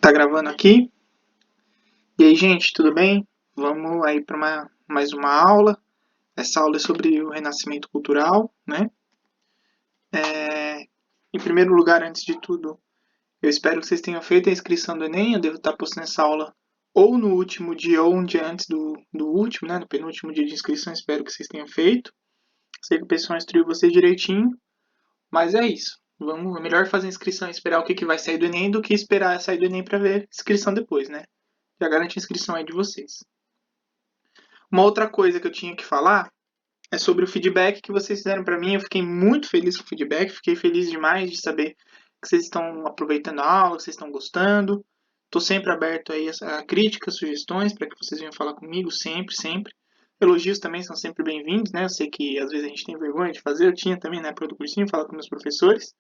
Tá gravando aqui. E aí, gente, tudo bem? Vamos aí para mais uma aula. Essa aula é sobre o renascimento cultural, né? Em primeiro lugar, antes de tudo, eu espero que vocês tenham feito a inscrição do Enem. Eu devo estar postando essa aula ou no último dia ou um dia antes do último, né? No penúltimo dia de inscrição. Espero que vocês tenham feito. Sei que o pessoal instruiu vocês direitinho, mas é isso. É melhor fazer a inscrição e esperar o que vai sair do Enem do que esperar sair do Enem para ver a inscrição depois, né? Já garante a inscrição aí de vocês. Uma outra coisa que eu tinha que falar é sobre o feedback que vocês fizeram para mim. Eu fiquei muito feliz com o feedback, fiquei feliz demais de saber que vocês estão aproveitando a aula, que vocês estão gostando. Estou sempre aberto aí a críticas, sugestões, para que vocês venham falar comigo, sempre, sempre. Elogios também são sempre bem-vindos, né? Eu sei que às vezes a gente tem vergonha de fazer, eu tinha também na época do cursinho, falar com meus professores.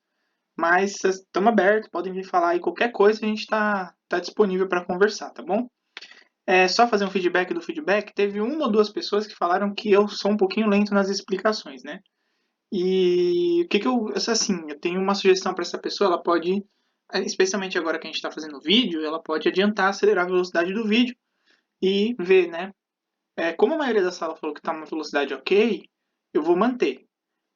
Mas estamos abertos, podem vir falar aí qualquer coisa, a gente está disponível para conversar, tá bom? Só fazer um feedback do feedback, teve uma ou duas pessoas que falaram que eu sou um pouquinho lento nas explicações, né? E o que assim, eu tenho uma sugestão para essa pessoa, ela pode, especialmente agora que a gente está fazendo vídeo, ela pode adiantar, acelerar a velocidade do vídeo e ver, né? Como a maioria da sala falou que está uma velocidade ok, eu vou manter.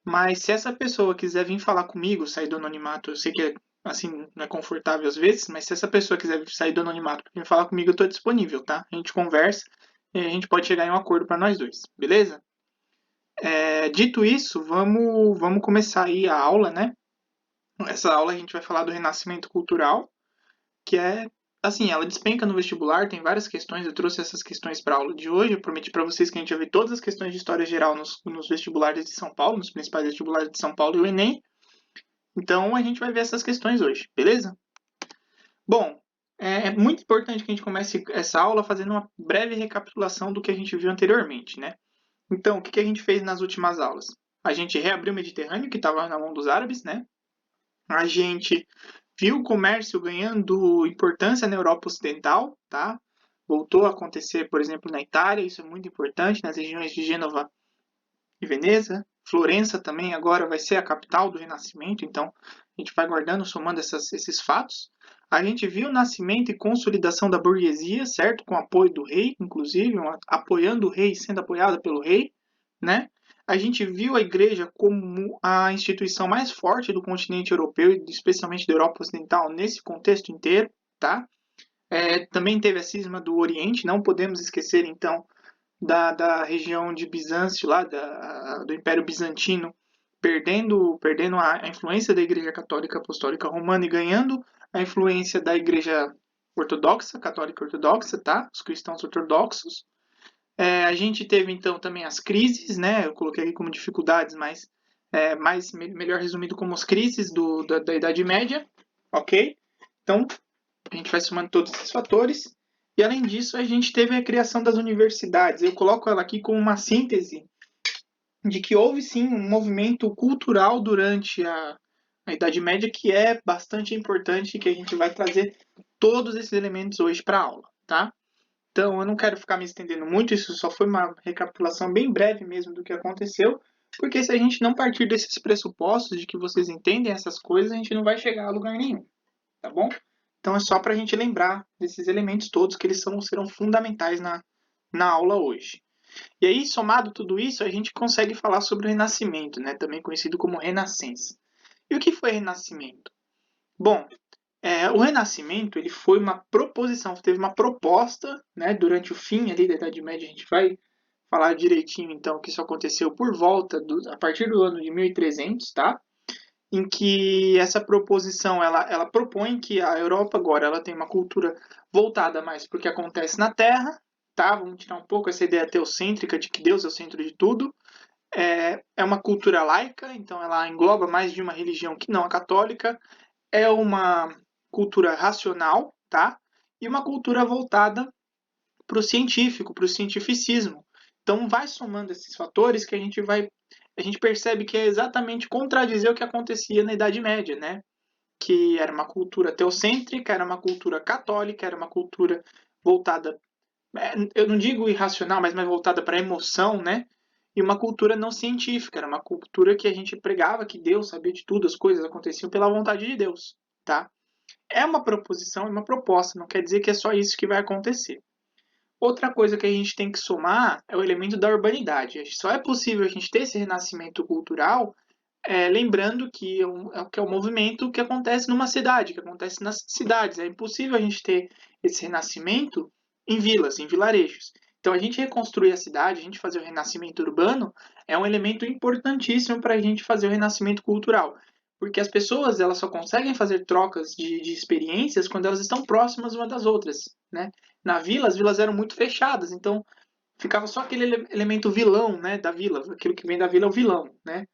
Mas se essa pessoa quiser vir falar comigo, sair do anonimato, eu sei que assim não é confortável às vezes, mas se essa pessoa quiser sair do anonimato para vir falar comigo, eu estou disponível, tá? A gente conversa e a gente pode chegar em um acordo para nós dois, beleza? Dito isso, vamos começar aí a aula, né? Essa aula a gente vai falar do renascimento cultural, que é assim, ela despenca no vestibular, tem várias questões, eu trouxe essas questões para a aula de hoje, eu prometi para vocês que a gente ia ver todas as questões de história geral nos vestibulares de São Paulo, nos principais vestibulares de São Paulo e o Enem, então a gente vai ver essas questões hoje, beleza? Bom, é muito importante que a gente comece essa aula fazendo uma breve recapitulação do que a gente viu anteriormente, né? Então, o que a gente fez nas últimas aulas? A gente reabriu o Mediterrâneo, que estava na mão dos árabes, né? A gente viu o comércio ganhando importância na Europa Ocidental, tá? Voltou a acontecer, por exemplo, na Itália, isso é muito importante, nas regiões de Gênova e Veneza. Florença também agora vai ser a capital do Renascimento, então a gente vai guardando, somando esses fatos. A gente viu o nascimento e consolidação da burguesia, certo? Com apoio do rei, inclusive, apoiando o rei, sendo apoiada pelo rei, né? A gente viu a igreja como a instituição mais forte do continente europeu, e especialmente da Europa Ocidental, nesse contexto inteiro, tá? Também teve a cisma do Oriente, não podemos esquecer, então, da região de Bizâncio, lá do Império Bizantino, perdendo a influência da Igreja Católica Apostólica Romana e ganhando a influência da Igreja Ortodoxa, Católica Ortodoxa, tá? Os cristãos ortodoxos. A gente teve então também as crises, né? Eu coloquei aqui como dificuldades, mas melhor resumido como as crises da Idade Média, ok? Então a gente vai somando todos esses fatores. E além disso, a gente teve a criação das universidades. Eu coloco ela aqui como uma síntese de que houve sim um movimento cultural durante a Idade Média que é bastante importante e que a gente vai trazer todos esses elementos hoje para a aula, tá? Então, eu não quero ficar me estendendo muito, isso só foi uma recapitulação bem breve mesmo do que aconteceu, porque se a gente não partir desses pressupostos de que vocês entendem essas coisas, a gente não vai chegar a lugar nenhum, tá bom? Então, é só para a gente lembrar desses elementos todos que eles serão fundamentais na aula hoje. E aí, somado tudo isso, a gente consegue falar sobre o Renascimento, né? Também conhecido como Renascença. E o que foi Renascimento? Bom, o Renascimento ele foi uma proposição, teve uma proposta, né, durante o fim ali da Idade Média, a gente vai falar direitinho então que isso aconteceu por volta a partir do ano de 1300, tá? Em que essa proposição ela propõe que a Europa agora ela tem uma cultura voltada mais para o que acontece na Terra, tá? Vamos tirar um pouco essa ideia teocêntrica de que Deus é o centro de tudo. É uma cultura laica, então ela engloba mais de uma religião que não a católica. É uma cultura racional, tá? E uma cultura voltada para o científico, para o cientificismo. Então vai somando esses fatores que a gente percebe que é exatamente contradizer o que acontecia na Idade Média, né? Que era uma cultura teocêntrica, era uma cultura católica, era uma cultura voltada, eu não digo irracional, mas mais voltada para a emoção, né? E uma cultura não científica, era uma cultura que a gente pregava que Deus sabia de tudo, as coisas aconteciam pela vontade de Deus, tá? é uma proposição, é uma proposta, não quer dizer que é só isso que vai acontecer. Outra coisa que a gente tem que somar é o elemento da urbanidade. Só é possível a gente ter esse renascimento cultural lembrando que é um movimento que acontece numa cidade, que acontece nas cidades. É impossível a gente ter esse renascimento em vilas, em vilarejos. Então, a gente reconstruir a cidade, a gente fazer o renascimento urbano, é um elemento importantíssimo para a gente fazer o renascimento cultural. Porque as pessoas elas só conseguem fazer trocas de experiências quando elas estão próximas umas das outras. Né? Na vila, as vilas eram muito fechadas, então ficava só aquele elemento vilão, né, da vila. Aquilo que vem da vila é o vilão, né?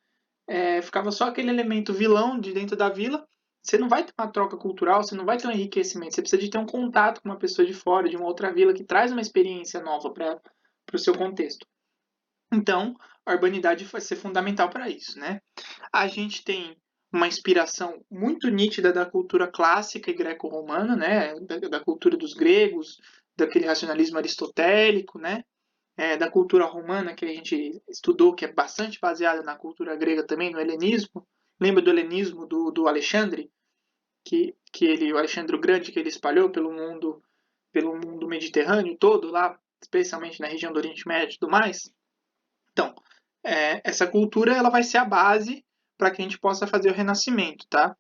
Ficava só aquele elemento vilão de dentro da vila. Você não vai ter uma troca cultural, você não vai ter um enriquecimento. Você precisa de ter um contato com uma pessoa de fora, de uma outra vila, que traz uma experiência nova para o seu contexto. Então, a urbanidade vai ser fundamental para isso, né? A gente tem uma inspiração muito nítida da cultura clássica e greco-romana, né? Da cultura dos gregos, daquele racionalismo aristotélico, né? Da cultura romana que a gente estudou, que é bastante baseada na cultura grega também, no helenismo. Lembra do helenismo do Alexandre? O Alexandre o Grande, que ele espalhou pelo mundo mediterrâneo todo, lá, especialmente na região do Oriente Médio e tudo mais. Então, essa cultura ela vai ser a base para que a gente possa fazer o renascimento, tá?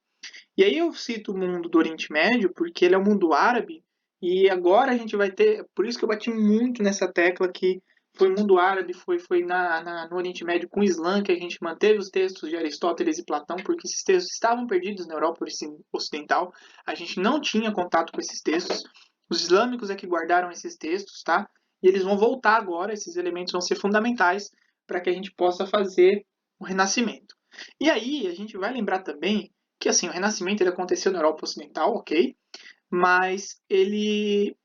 E aí eu cito o mundo do Oriente Médio porque ele é o mundo árabe e agora a gente vai ter, por isso que eu bati muito nessa tecla que foi o mundo árabe, foi no Oriente Médio com o Islã que a gente manteve os textos de Aristóteles e Platão, porque esses textos estavam perdidos na Europa Ocidental, a gente não tinha contato com esses textos, os islâmicos é que guardaram esses textos, tá? E eles vão voltar agora, esses elementos vão ser fundamentais para que a gente possa fazer o renascimento. E aí a gente vai lembrar também que assim, o Renascimento ele aconteceu na Europa Ocidental, ok, mas ele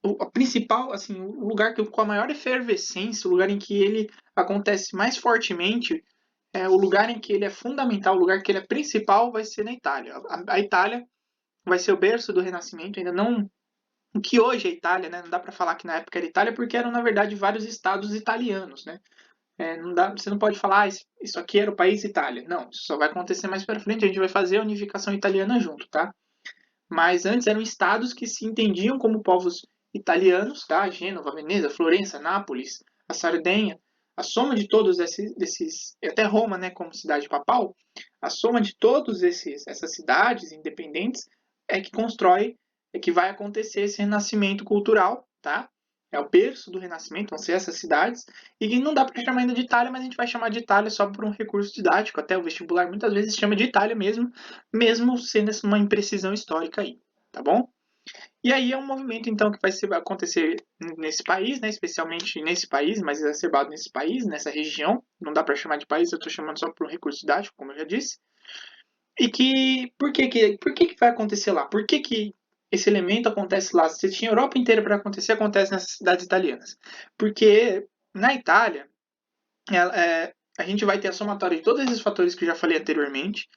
o principal, assim, o lugar com a maior efervescência, o lugar em que ele acontece mais fortemente, o lugar em que ele é fundamental, o lugar que ele é principal vai ser na Itália. A Itália vai ser o berço do Renascimento, ainda não o que hoje é Itália, né? Não dá para falar que na época era Itália porque eram na verdade vários estados italianos, né? Você não pode falar, isso aqui era o país Itália. Não, isso só vai acontecer mais para frente. A gente vai fazer a unificação italiana junto, tá? Mas antes eram estados que se entendiam como povos italianos, tá? Gênova, Veneza, Florença, Nápoles, a Sardenha. A soma de todos esses até Roma, né, como cidade papal, a soma de todos essas cidades independentes é que vai acontecer esse renascimento cultural, tá? É o berço do Renascimento, vão ser essas cidades, e não dá para chamar ainda de Itália, mas a gente vai chamar de Itália só por um recurso didático, até o vestibular muitas vezes chama de Itália mesmo, mesmo sendo uma imprecisão histórica aí, tá bom? E aí é um movimento então que vai acontecer nesse país, né, especialmente nesse país, mas exacerbado nesse país, nessa região, não dá para chamar de país, eu estou chamando só por um recurso didático, como eu já disse, e por que vai acontecer lá? Por que esse elemento acontece lá? Se tinha a Europa inteira para acontecer, acontece nessas cidades italianas. Porque na Itália, a gente vai ter a somatória de todos esses fatores que eu já falei anteriormente.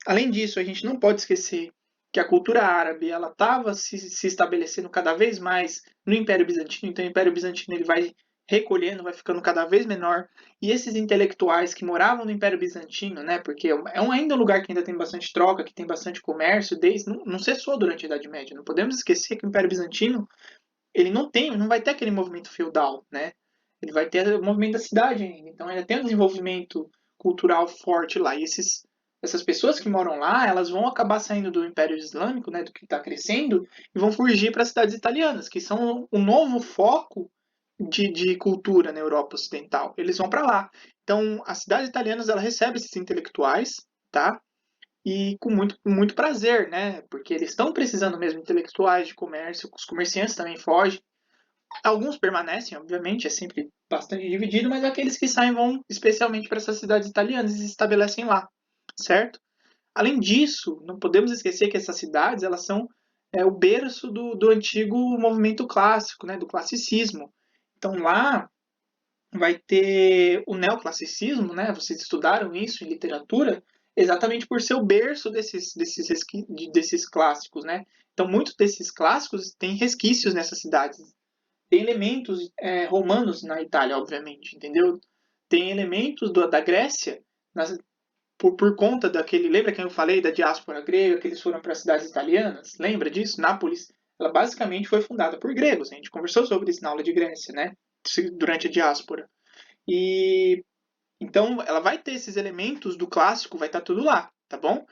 Além disso, a gente não pode esquecer que a cultura árabe ela estava se estabelecendo cada vez mais no Império Bizantino. Então, o Império Bizantino ele vai recolhendo, vai ficando cada vez menor. E esses intelectuais que moravam no Império Bizantino, né, porque ainda um lugar que ainda tem bastante troca, que tem bastante comércio, não cessou durante a Idade Média. Não podemos esquecer que o Império Bizantino ele não vai ter aquele movimento feudal, né? Ele vai ter o movimento da cidade ainda. Então, ainda tem um desenvolvimento cultural forte lá. E essas pessoas que moram lá, elas vão acabar saindo do Império Islâmico, né, do que está crescendo, e vão fugir para as cidades italianas, que são um novo foco de cultura na Europa Ocidental. Eles vão para lá. Então, as cidades italianas ela recebe esses intelectuais, tá? E com muito prazer, né? Porque eles estão precisando mesmo de intelectuais de comércio, os comerciantes também fogem. Alguns permanecem, obviamente, é sempre bastante dividido, mas aqueles que saem vão especialmente para essas cidades italianas e se estabelecem lá, certo? Além disso, não podemos esquecer que essas cidades elas são o berço do antigo movimento clássico, né, do classicismo. Então lá vai ter o neoclassicismo, né? Vocês estudaram isso em literatura, exatamente por ser o berço desses clássicos, né? Então muitos desses clássicos têm resquícios nessas cidades. Tem elementos romanos na Itália, obviamente, entendeu? Tem elementos da Grécia, por conta daquele... Lembra que eu falei da diáspora grega, que eles foram para as cidades italianas? Lembra disso? Nápoles, ela basicamente foi fundada por gregos. A gente conversou sobre isso na aula de Grécia, né? Durante a diáspora. E então ela vai ter esses elementos do clássico, vai estar tudo lá, tá bom?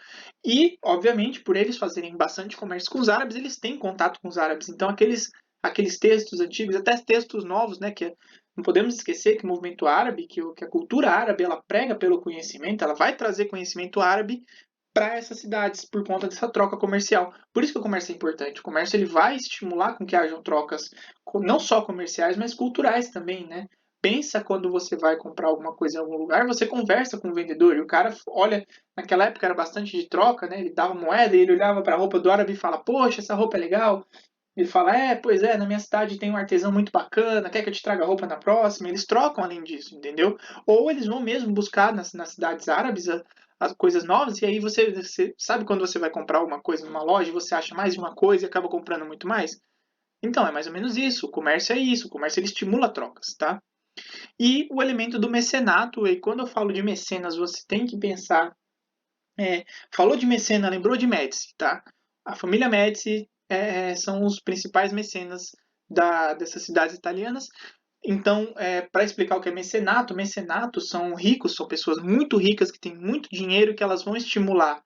E, obviamente, por eles fazerem bastante comércio com os árabes, eles têm contato com os árabes. Então aqueles textos antigos, até textos novos, né, que não podemos esquecer que o movimento árabe, que a cultura árabe, ela prega pelo conhecimento, ela vai trazer conhecimento árabe para essas cidades por conta dessa troca comercial. Por isso que o comércio é importante. O comércio ele vai estimular com que hajam trocas não só comerciais, mas culturais também, né? Pensa quando você vai comprar alguma coisa em algum lugar, você conversa com o vendedor e o cara olha, naquela época era bastante de troca, né? Ele dava moeda e ele olhava para a roupa do árabe e fala: "Poxa, essa roupa é legal". Ele fala: pois é, na minha cidade tem um artesão muito bacana, quer que eu te traga roupa na próxima?". Eles trocam além disso, entendeu? Ou eles vão mesmo buscar nas cidades árabes as coisas novas, e aí você sabe quando você vai comprar uma coisa numa loja, você acha mais de uma coisa e acaba comprando muito mais? Então, é mais ou menos isso. O comércio é isso. O comércio ele estimula trocas, tá? E o elemento do mecenato, e quando eu falo de mecenas, você tem que pensar. Falou de mecena, lembrou de Médici, tá? A família Médici são os principais mecenas dessas cidades italianas. Então, para explicar o que é mecenato, mecenato são ricos, são pessoas muito ricas que têm muito dinheiro que elas vão estimular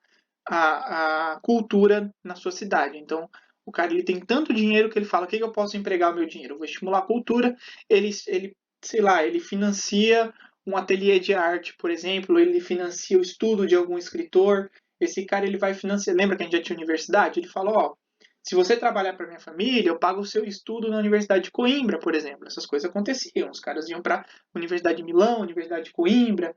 a cultura na sua cidade. Então, o cara ele tem tanto dinheiro que ele fala: o que eu posso empregar o meu dinheiro? Eu vou estimular a cultura. Ele, sei lá, ele financia um ateliê de arte, por exemplo, ele financia o estudo de algum escritor. Esse cara ele vai financiar. Lembra que a gente já tinha universidade? Ele falou: ó, se você trabalhar para minha família, eu pago o seu estudo na Universidade de Coimbra, por exemplo. Essas coisas aconteciam. Os caras iam para a Universidade de Milão, Universidade de Coimbra,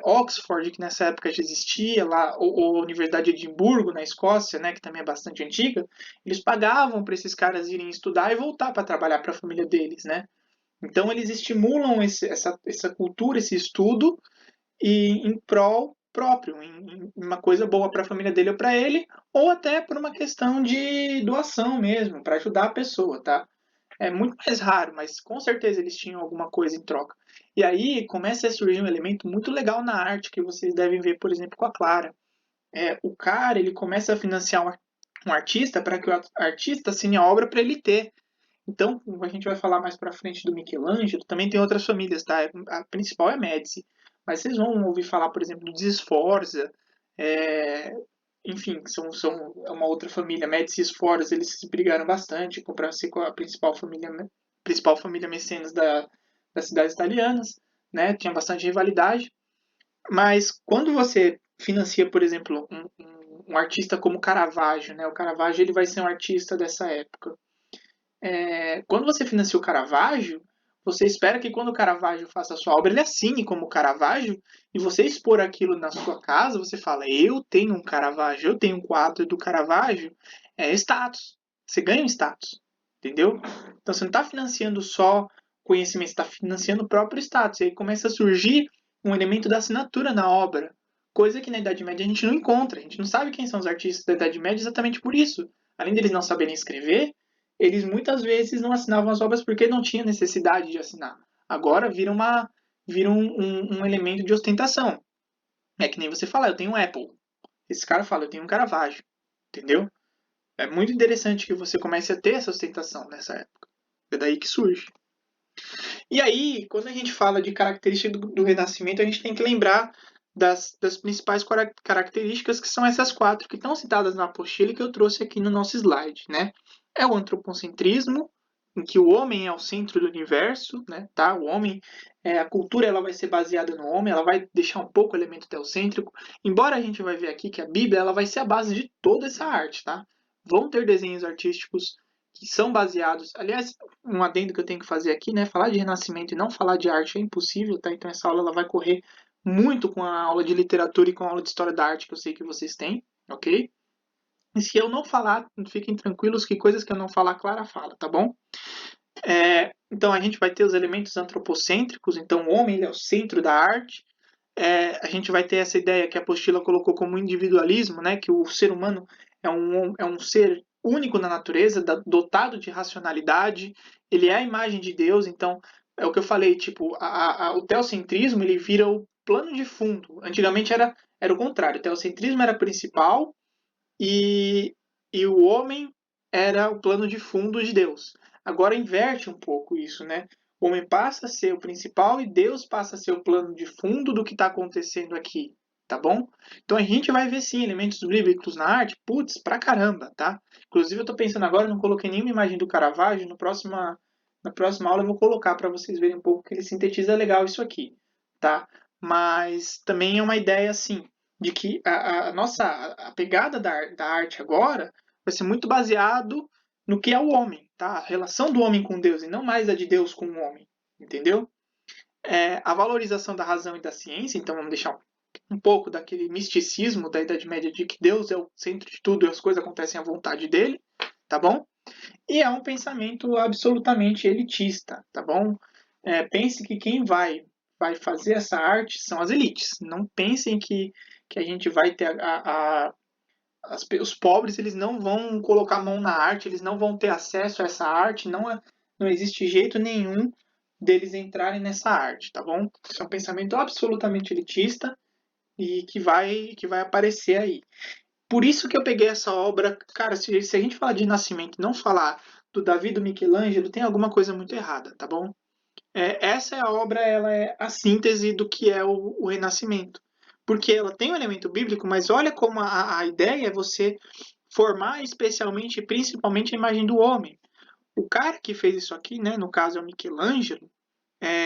Oxford, que nessa época já existia, lá, ou a Universidade de Edimburgo, na Escócia, né, que também é bastante antiga. Eles pagavam para esses caras irem estudar e voltar para trabalhar para a família deles, né? Então eles estimulam essa cultura, esse estudo, e em prol próprio, em uma coisa boa para a família dele ou para ele, ou até por uma questão de doação mesmo, para ajudar a pessoa, tá? É muito mais raro, mas com certeza eles tinham alguma coisa em troca. E aí começa a surgir um elemento muito legal na arte que vocês devem ver, por exemplo, com a Clara. O cara ele começa a financiar um artista para que o artista assine a obra para ele ter. Então, a gente vai falar mais para frente do Michelangelo, também tem outras famílias, tá? A principal é Médici, mas vocês vão ouvir falar, por exemplo, do Sforza, é, enfim, é uma outra família, Médici e Sforza, eles se brigaram bastante para ser a principal família mecenas das cidades italianas, né? Tinha bastante rivalidade, mas quando você financia, por exemplo, um artista como Caravaggio, né? O Caravaggio ele vai ser um artista dessa época. Quando você financia o Caravaggio, você espera que quando o Caravaggio faça a sua obra, ele assine como Caravaggio, e você expor aquilo na sua casa, você fala: eu tenho um Caravaggio, eu tenho um quadro do Caravaggio, é status. Você ganha um status, entendeu? Então você não está financiando só conhecimento, você está financiando o próprio status. E aí começa a surgir um elemento da assinatura na obra, coisa que na Idade Média a gente não encontra. A gente não sabe quem são os artistas da Idade Média exatamente por isso. Além deles não saberem escrever, eles muitas vezes não assinavam as obras porque não tinha necessidade de assinar. Agora vira um elemento de ostentação. É que nem você falar: eu tenho um Apple. Esse cara fala: eu tenho um Caravaggio. Entendeu? É muito interessante que você comece a ter essa ostentação nessa época. É daí que surge. E aí, quando a gente fala de características do Renascimento, a gente tem que lembrar das principais características, que são essas quatro que estão citadas na apostila e que eu trouxe aqui no nosso slide, né? É o antropocentrismo, em que o homem é o centro do universo, né? Tá? O homem, a cultura ela vai ser baseada no homem, ela vai deixar um pouco o elemento teocêntrico, embora a gente vai ver aqui que a Bíblia ela vai ser a base de toda essa arte, tá? Vão ter desenhos artísticos que são baseados. Aliás, um adendo que eu tenho que fazer aqui, né? Falar de Renascimento e não falar de arte é impossível, tá? Então essa aula ela vai correr muito com a aula de literatura e com a aula de história da arte que eu sei que vocês têm, ok? E se eu não falar, fiquem tranquilos que coisas que eu não falar, a Clara fala, tá bom? Então a gente vai ter os elementos antropocêntricos, então o homem ele é o centro da arte. A gente vai ter essa ideia que a apostila colocou como individualismo, né? Que o ser humano é um ser único na natureza, dotado de racionalidade, ele é a imagem de Deus, então é o que eu falei, tipo, o teocentrismo ele vira o plano de fundo. Antigamente era o contrário. O teocentrismo era principal e o homem era o plano de fundo de Deus. Agora inverte um pouco isso, né? O homem passa a ser o principal e Deus passa a ser o plano de fundo do que está acontecendo aqui, tá bom? Então a gente vai ver sim elementos bíblicos na arte, putz, pra caramba, tá? Inclusive eu tô pensando agora, não coloquei nenhuma imagem do Caravaggio, na próxima aula eu vou colocar para vocês verem um pouco que ele sintetiza legal isso aqui, tá? Mas também é uma ideia assim, de que a nossa a pegada da arte agora vai ser muito baseado no que é o homem, tá? A relação do homem com Deus e não mais a de Deus com o homem, entendeu? A valorização da razão e da ciência, então vamos deixar um pouco daquele misticismo da Idade Média de que Deus é o centro de tudo e as coisas acontecem à vontade dele, tá bom? E é um pensamento absolutamente elitista, tá bom? Pense que quem vai fazer essa arte são as elites. Não pensem que a gente vai ter os pobres, eles não vão colocar a mão na arte, eles não vão ter acesso a essa arte, não existe jeito nenhum deles entrarem nessa arte, tá bom? Isso é um pensamento absolutamente elitista e que vai aparecer aí. Por isso que eu peguei essa obra, cara, se a gente falar de Nascimento e não falar do Davi e do Michelangelo, tem alguma coisa muito errada, tá bom? Essa é a obra, ela é a síntese do que é o Renascimento. Porque ela tem um elemento bíblico, mas olha como a ideia é você formar especialmente, principalmente a imagem do homem. O cara que fez isso aqui, né, no caso é o Michelangelo,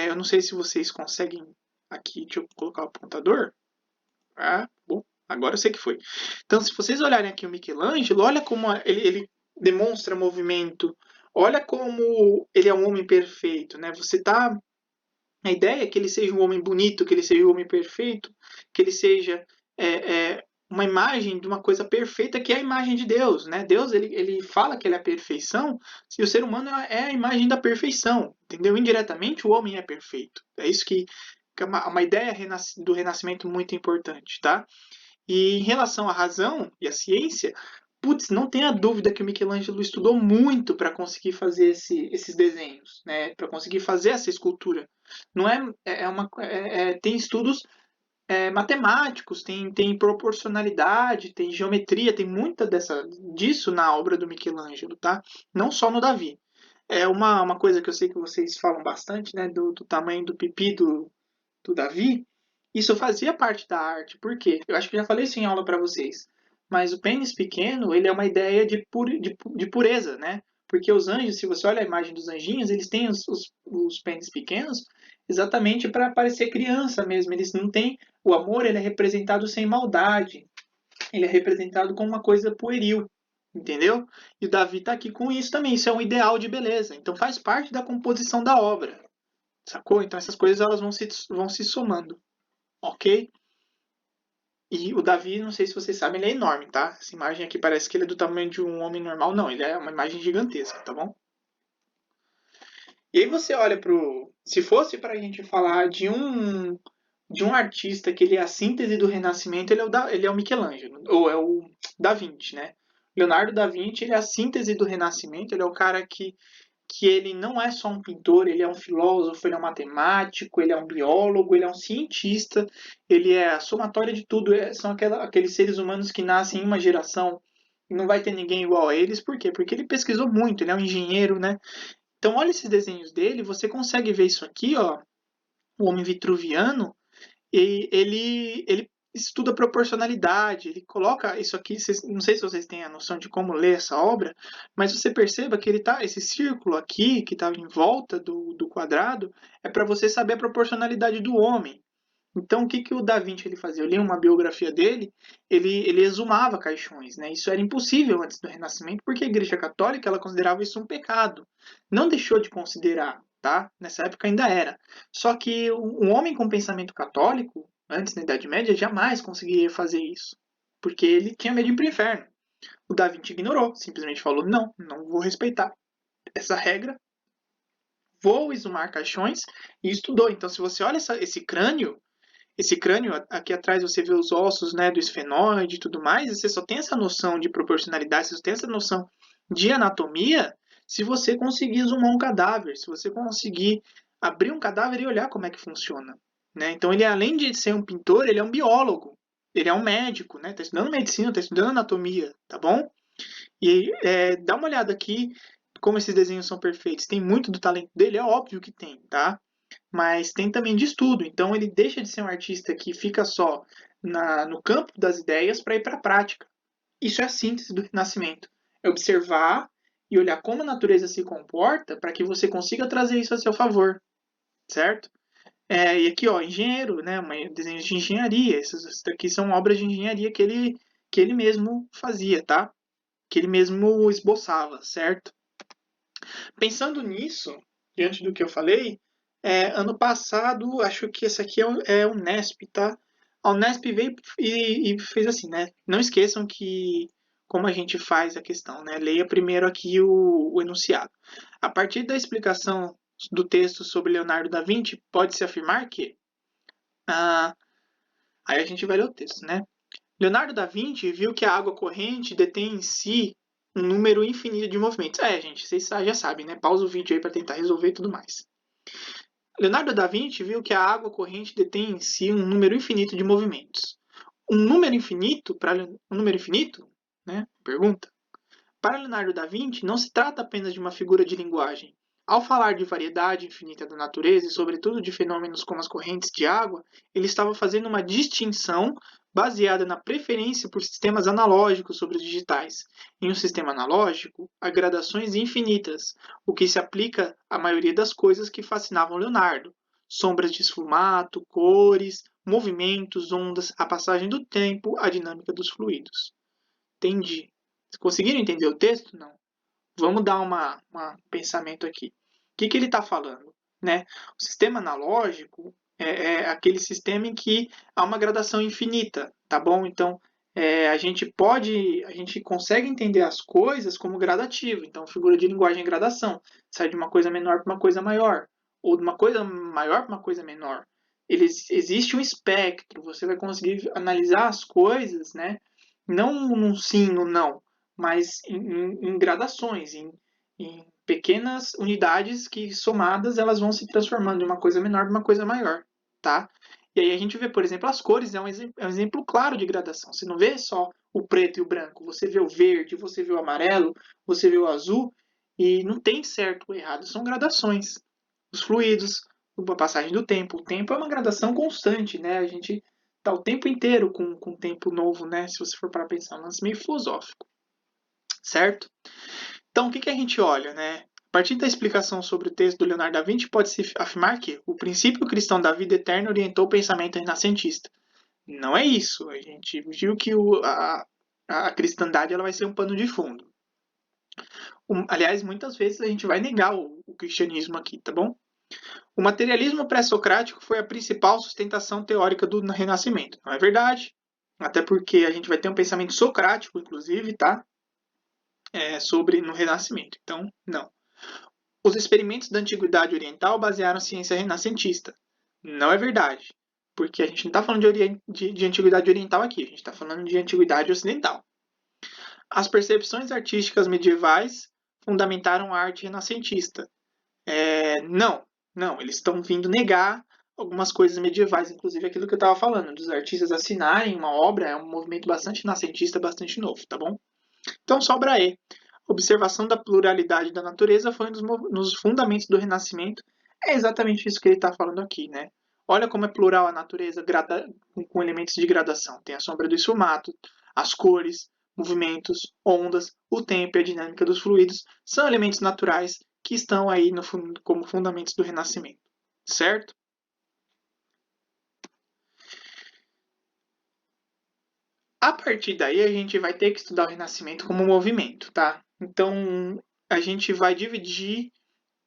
eu não sei se vocês conseguem aqui, deixa eu colocar o apontador. Bom, agora eu sei que foi. Então, se vocês olharem aqui o Michelangelo, olha como ele demonstra movimento, olha como ele é um homem perfeito, né? A ideia é que ele seja um homem bonito, que ele seja um homem perfeito, que ele seja uma imagem de uma coisa perfeita, que é a imagem de Deus, né? Deus, ele fala que ele é a perfeição, e o ser humano é a imagem da perfeição, entendeu? Indiretamente, o homem é perfeito. É isso que é uma ideia do renascimento muito importante, tá? E em relação à razão e à ciência, putz, não tenha dúvida que o Michelangelo estudou muito para conseguir fazer esses desenhos, né? Para conseguir fazer essa escultura. Não tem estudos matemáticos, tem proporcionalidade, tem geometria, tem muita disso na obra do Michelangelo, tá? Não só no Davi. É uma coisa que eu sei que vocês falam bastante, né? Do tamanho do pipi do Davi, isso fazia parte da arte. Por quê? Eu acho que já falei isso em aula para vocês. Mas o pênis pequeno, ele é uma ideia de pureza, né? Porque os anjos, se você olha a imagem dos anjinhos, eles têm os pênis pequenos exatamente para parecer criança mesmo. Eles não têm... O amor, ele é representado sem maldade. Ele é representado como uma coisa pueril. Entendeu? E o Davi está aqui com isso também. Isso é um ideal de beleza. Então faz parte da composição da obra. Sacou? Então essas coisas elas vão se somando. Ok? E o Davi, não sei se vocês sabem, ele é enorme, tá? Essa imagem aqui parece que ele é do tamanho de um homem normal. Não, ele é uma imagem gigantesca, tá bom? E aí você olha pro... Se fosse pra gente falar de um artista que ele é a síntese do Renascimento, ele é o Michelangelo, ou é o Da Vinci, né? Leonardo da Vinci, ele é a síntese do Renascimento, ele é o cara que ele não é só um pintor, ele é um filósofo, ele é um matemático, ele é um biólogo, ele é um cientista, ele é a somatória de tudo. São aqueles seres humanos que nascem em uma geração e não vai ter ninguém igual a eles. Por quê? Porque ele pesquisou muito, ele é um engenheiro, né? Então, olha esses desenhos dele, você consegue ver isso aqui, ó, o homem vitruviano, e ele estuda proporcionalidade, ele coloca isso aqui, não sei se vocês têm a noção de como ler essa obra, mas você perceba que esse círculo aqui, que está em volta do quadrado, é para você saber a proporcionalidade do homem. Então, o que o Da Vinci ele fazia? Eu li uma biografia dele, ele exumava caixões, né? Isso era impossível antes do Renascimento, porque a Igreja Católica ela considerava isso um pecado. Não deixou de considerar, tá? Nessa época ainda era. Só que um homem com pensamento católico, antes na Idade Média, jamais conseguiria fazer isso, porque ele tinha medo de ir para o inferno. O Da Vinci ignorou, simplesmente falou: não vou respeitar essa regra, vou exumar caixões, e estudou. Então, se você olha esse crânio, aqui atrás você vê os ossos, né, do esfenoide e tudo mais, e você só tem essa noção de proporcionalidade, você só tem essa noção de anatomia se você conseguir zoomar um cadáver, se você conseguir abrir um cadáver e olhar como é que funciona. Né? Então ele, além de ser um pintor, ele é um biólogo. ele é um médico, né? Tá estudando medicina, tá estudando anatomia, tá bom? E dá uma olhada aqui como esses desenhos são perfeitos. Tem muito do talento dele, é óbvio que tem, tá? Mas tem também de estudo. Então ele deixa de ser um artista que fica só no campo das ideias para ir para a prática. Isso é a síntese do Renascimento. É observar e olhar como a natureza se comporta para que você consiga trazer isso a seu favor, certo? E aqui, ó, engenheiro, né? Desenhos de engenharia. Essas daqui são obras de engenharia que ele mesmo fazia, tá? Que ele mesmo esboçava, certo? Pensando nisso, diante do que eu falei, ano passado, acho que esse aqui é o Nesp, tá? A Unesp veio e fez assim, né? Não esqueçam que como a gente faz a questão, né? Leia primeiro aqui o enunciado. A partir da explicação do texto sobre Leonardo da Vinci, pode-se afirmar que... aí a gente vai ler o texto, né? Leonardo da Vinci viu que a água corrente detém em si um número infinito de movimentos. Gente, vocês já sabem, né? Pausa o vídeo aí para tentar resolver e tudo mais. Leonardo da Vinci viu que a água corrente detém em si um número infinito de movimentos. Um número infinito, né? Pergunta. Para Leonardo da Vinci, não se trata apenas de uma figura de linguagem. Ao falar de variedade infinita da natureza e, sobretudo, de fenômenos como as correntes de água, ele estava fazendo uma distinção baseada na preferência por sistemas analógicos sobre os digitais. Em um sistema analógico, há gradações infinitas, o que se aplica à maioria das coisas que fascinavam Leonardo. Sombras de esfumato, cores, movimentos, ondas, a passagem do tempo, a dinâmica dos fluidos. Entendi. Conseguiram entender o texto? Não. Vamos dar um pensamento aqui. O que ele está falando? Né? O sistema analógico é aquele sistema em que há uma gradação infinita, tá bom? Então, a gente consegue entender as coisas como gradativo. Então, figura de linguagem é gradação. Sai de uma coisa menor para uma coisa maior. Ou de uma coisa maior para uma coisa menor. Existe um espectro. Você vai conseguir analisar as coisas, né? Não num sim, no não, mas em gradações, em pequenas unidades que somadas elas vão se transformando de uma coisa menor para uma coisa maior, tá? E aí a gente vê, por exemplo, as cores é um exemplo claro de gradação. Você não vê só o preto e o branco, você vê o verde, você vê o amarelo, você vê o azul, e não tem certo ou errado, são gradações. Os fluidos, a passagem do tempo. O tempo é uma gradação constante, né? A gente tá o tempo inteiro com tempo novo, né? Se você for para pensar, um lance meio filosófico, certo? Então, o que a gente olha, né? A partir da explicação sobre o texto do Leonardo da Vinci, pode-se afirmar que o princípio cristão da vida eterna orientou o pensamento renascentista. Não é isso. A gente viu que a cristandade ela vai ser um pano de fundo. Aliás, muitas vezes a gente vai negar o cristianismo aqui, tá bom? O materialismo pré-socrático foi a principal sustentação teórica do Renascimento. Não é verdade? Até porque a gente vai ter um pensamento socrático, inclusive, tá? Sobre no Renascimento. Então, não. Os experimentos da Antiguidade Oriental basearam a ciência renascentista. Não é verdade. Porque a gente não está falando de Antiguidade Oriental aqui, a gente está falando de Antiguidade Ocidental. As percepções artísticas medievais fundamentaram a arte renascentista. Não, eles estão vindo negar algumas coisas medievais, inclusive aquilo que eu estava falando, dos artistas assinarem uma obra, é um movimento bastante renascentista, bastante novo, tá bom? Então, sobra E. Observação da pluralidade da natureza foi um dos fundamentos do Renascimento. É exatamente isso que ele está falando aqui, né? Olha como é plural a natureza com elementos de gradação. Tem a sombra do esfumato, as cores, movimentos, ondas, o tempo e a dinâmica dos fluidos são elementos naturais que estão aí como fundamentos do Renascimento, certo? A partir daí a gente vai ter que estudar o Renascimento como movimento, tá? Então a gente vai dividir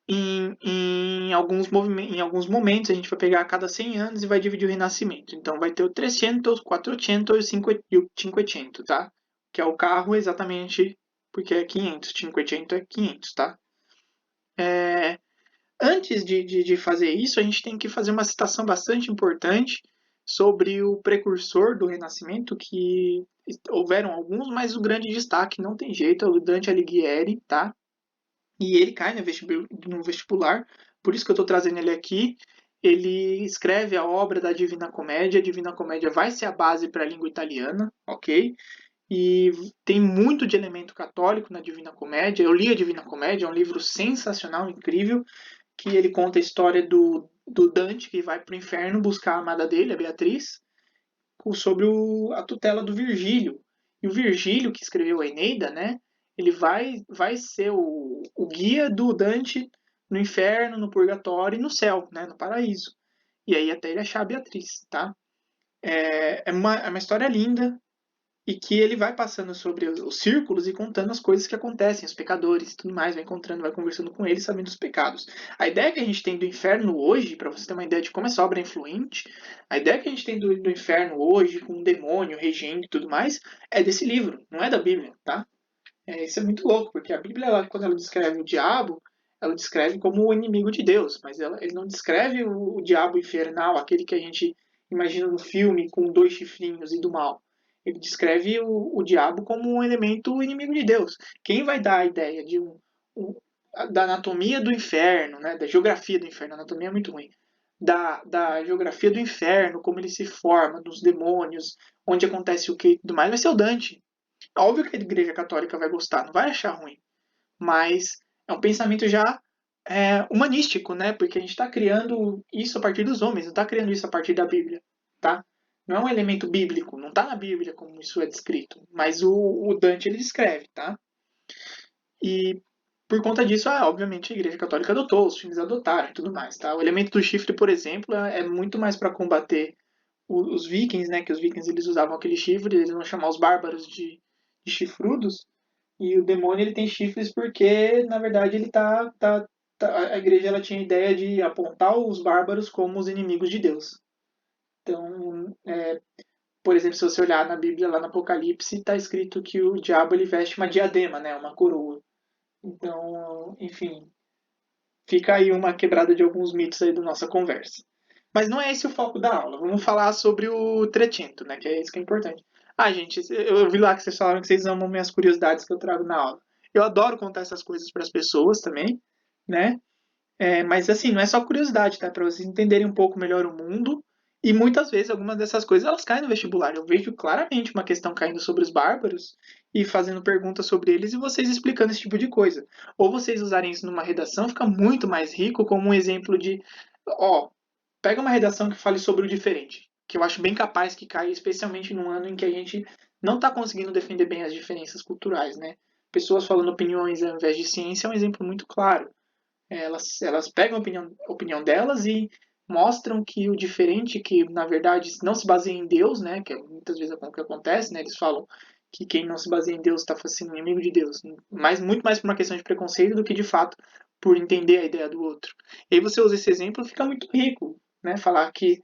em alguns momentos, a gente vai pegar a cada 100 anos e vai dividir o Renascimento. Então vai ter o 300, 400 e o 500, tá? Que é o carro exatamente porque é 500, 500 é 500, tá? Antes de fazer isso, a gente tem que fazer uma citação bastante importante sobre o precursor do Renascimento, que houveram alguns, mas o grande destaque, não tem jeito, é o Dante Alighieri, tá? E ele cai no vestibular, por isso que eu estou trazendo ele aqui. ele escreve a obra da Divina Comédia. A Divina Comédia vai ser a base para a língua italiana, ok? E tem muito de elemento católico na Divina Comédia. Eu li a Divina Comédia, é um livro sensacional, incrível, que ele conta a história do Dante, que vai para o inferno buscar a amada dele, a Beatriz, sobre a tutela do Virgílio. E o Virgílio, que escreveu a Eneida, né, ele vai ser o guia do Dante no inferno, no purgatório e no céu, né, no paraíso. E aí até ele achar a Beatriz, tá? É uma história linda, e que ele vai passando sobre os círculos e contando as coisas que acontecem, os pecadores e tudo mais, vai encontrando, vai conversando com eles, sabendo dos pecados. A ideia que a gente tem do inferno hoje, para você ter uma ideia de como essa obra é influente, a ideia que a gente tem do inferno hoje, com um demônio regendo e tudo mais, é desse livro, não é da Bíblia, tá? Isso é muito louco, porque a Bíblia, quando ela descreve o diabo, ela descreve como o inimigo de Deus, mas ele não descreve o diabo infernal, aquele que a gente imagina no filme com dois chifrinhos e do mal. Ele descreve o diabo como um elemento inimigo de Deus. Quem vai dar a ideia da anatomia do inferno, né, da geografia do inferno, a anatomia é muito ruim, da geografia do inferno, como ele se forma, dos demônios, onde acontece o que e tudo mais, vai ser o Dante. Óbvio que a Igreja Católica vai gostar, não vai achar ruim, mas é um pensamento já humanístico, né? Porque a gente está criando isso a partir dos homens, não está criando isso a partir da Bíblia, tá? Não é um elemento bíblico, não está na Bíblia como isso é descrito, mas o Dante ele descreve, tá? E por conta disso, obviamente, a Igreja Católica adotou, os filmes adotaram e tudo mais, tá? O elemento do chifre, por exemplo, é muito mais para combater os vikings, né? Que os vikings eles usavam aquele chifre, eles vão chamar os bárbaros de chifrudos, e o demônio ele tem chifres porque, na verdade, ele a igreja ela tinha a ideia de apontar os bárbaros como os inimigos de Deus. Então, por exemplo, se você olhar na Bíblia, lá no Apocalipse, está escrito que o diabo ele veste uma diadema, né, uma coroa. Então, enfim, fica aí uma quebrada de alguns mitos aí da nossa conversa. Mas não é esse o foco da aula. Vamos falar sobre o Trecento, né? Que é isso que é importante. Ah, gente, eu vi lá que vocês falaram que vocês amam minhas curiosidades que eu trago na aula. Eu adoro contar essas coisas para as pessoas também, né? Mas assim, não é só curiosidade, tá? Para vocês entenderem um pouco melhor o mundo. E muitas vezes algumas dessas coisas elas caem no vestibular. Eu vejo claramente uma questão caindo sobre os bárbaros e fazendo perguntas sobre eles e vocês explicando esse tipo de coisa. Ou vocês usarem isso numa redação, fica muito mais rico como um exemplo de, ó, pega uma redação que fale sobre o diferente, que eu acho bem capaz que caia, especialmente num ano em que a gente não está conseguindo defender bem as diferenças culturais, né? Pessoas falando opiniões ao invés de ciência é um exemplo muito claro. Elas pegam a opinião delas e mostram que o diferente, que na verdade não se baseia em Deus, né, que muitas vezes é o que acontece, né, eles falam que quem não se baseia em Deus está sendo inimigo de Deus, mas muito mais por uma questão de preconceito do que de fato por entender a ideia do outro. E aí você usa esse exemplo, fica muito rico, né, falar que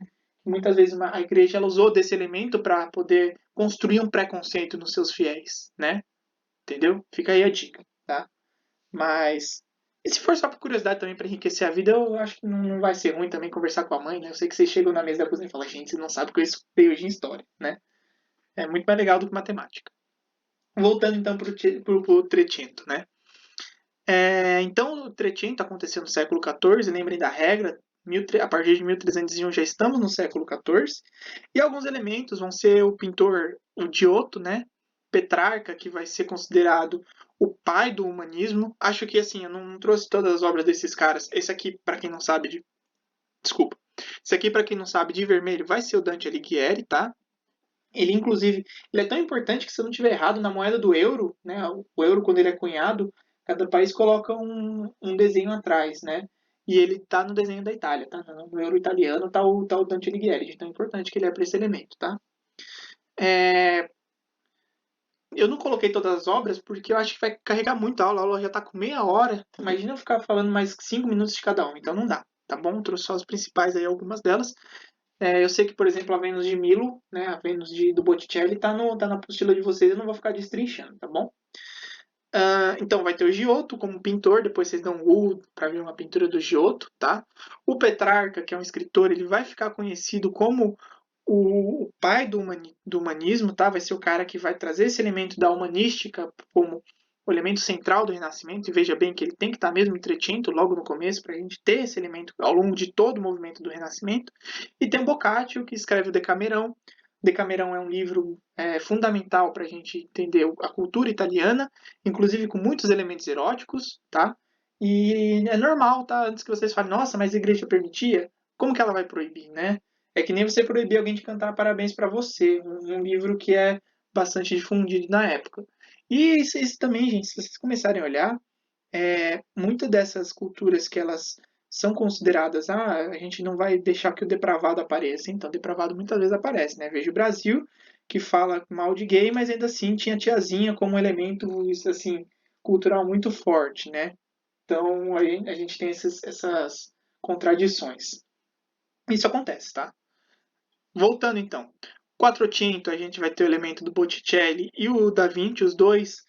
muitas vezes a igreja ela usou desse elemento para poder construir um preconceito nos seus fiéis, né? Entendeu? Fica aí a dica, tá? Mas e se for só por curiosidade também para enriquecer a vida, eu acho que não vai ser ruim também conversar com a mãe, né? Eu sei que vocês chegam na mesa da cozinha e falam, gente, você não sabe o que eu estudei hoje em história, né? É muito mais legal do que matemática. Voltando então pro Trecento, né? Então o Trecento aconteceu no século XIV, lembrem da regra, a partir de 1301 já estamos no século XIV, e alguns elementos vão ser o pintor o Giotto, né? Petrarca, que vai ser considerado o pai do humanismo. Acho que assim, eu não trouxe todas as obras desses caras. Esse aqui, para quem não sabe, desculpa. Esse aqui, para quem não sabe, de vermelho, vai ser o Dante Alighieri, tá? Ele, inclusive, ele é tão importante que, se eu não estiver errado, na moeda do euro, né? O euro, quando ele é cunhado, cada país coloca um desenho atrás, né? E ele tá no desenho da Itália, tá? No euro italiano tá o Dante Alighieri, de tão importante que ele é para esse elemento, tá? É, eu não coloquei todas as obras porque eu acho que vai carregar muito a aula já tá com meia hora. Imagina eu ficar falando mais 5 minutos de cada um, então não dá, tá bom? Trouxe só as principais aí, algumas delas. Eu sei que, por exemplo, a Vênus de Milo, né, a Vênus do Botticelli, tá na apostila de vocês, eu não vou ficar destrinchando, tá bom? Então vai ter o Giotto como pintor, depois vocês dão um Google para ver uma pintura do Giotto, tá? O Petrarca, que é um escritor, ele vai ficar conhecido como o pai do humanismo, tá? Vai ser o cara que vai trazer esse elemento da humanística como o elemento central do Renascimento, e veja bem que ele tem que estar mesmo em Trecento logo no começo, para a gente ter esse elemento ao longo de todo o movimento do Renascimento. E tem Boccaccio, que escreve o Decamerão. Decamerão é um livro fundamental para a gente entender a cultura italiana, inclusive com muitos elementos eróticos, tá? E é normal, tá? Antes que vocês falem, nossa, mas a igreja permitia? Como que ela vai proibir, né? É que nem você proibir alguém de cantar parabéns para você, um livro que é bastante difundido na época. E isso também, gente, se vocês começarem a olhar, muitas dessas culturas que elas são consideradas, a gente não vai deixar que o depravado apareça. Então, o depravado muitas vezes aparece, né? Veja o Brasil, que fala mal de gay, mas ainda assim tinha tiazinha como um elemento, isso assim, cultural muito forte, né? Então, a gente tem essas contradições. Isso acontece, tá? Voltando então. Quattrocento, a gente vai ter o elemento do Botticelli e o Da Vinci, os dois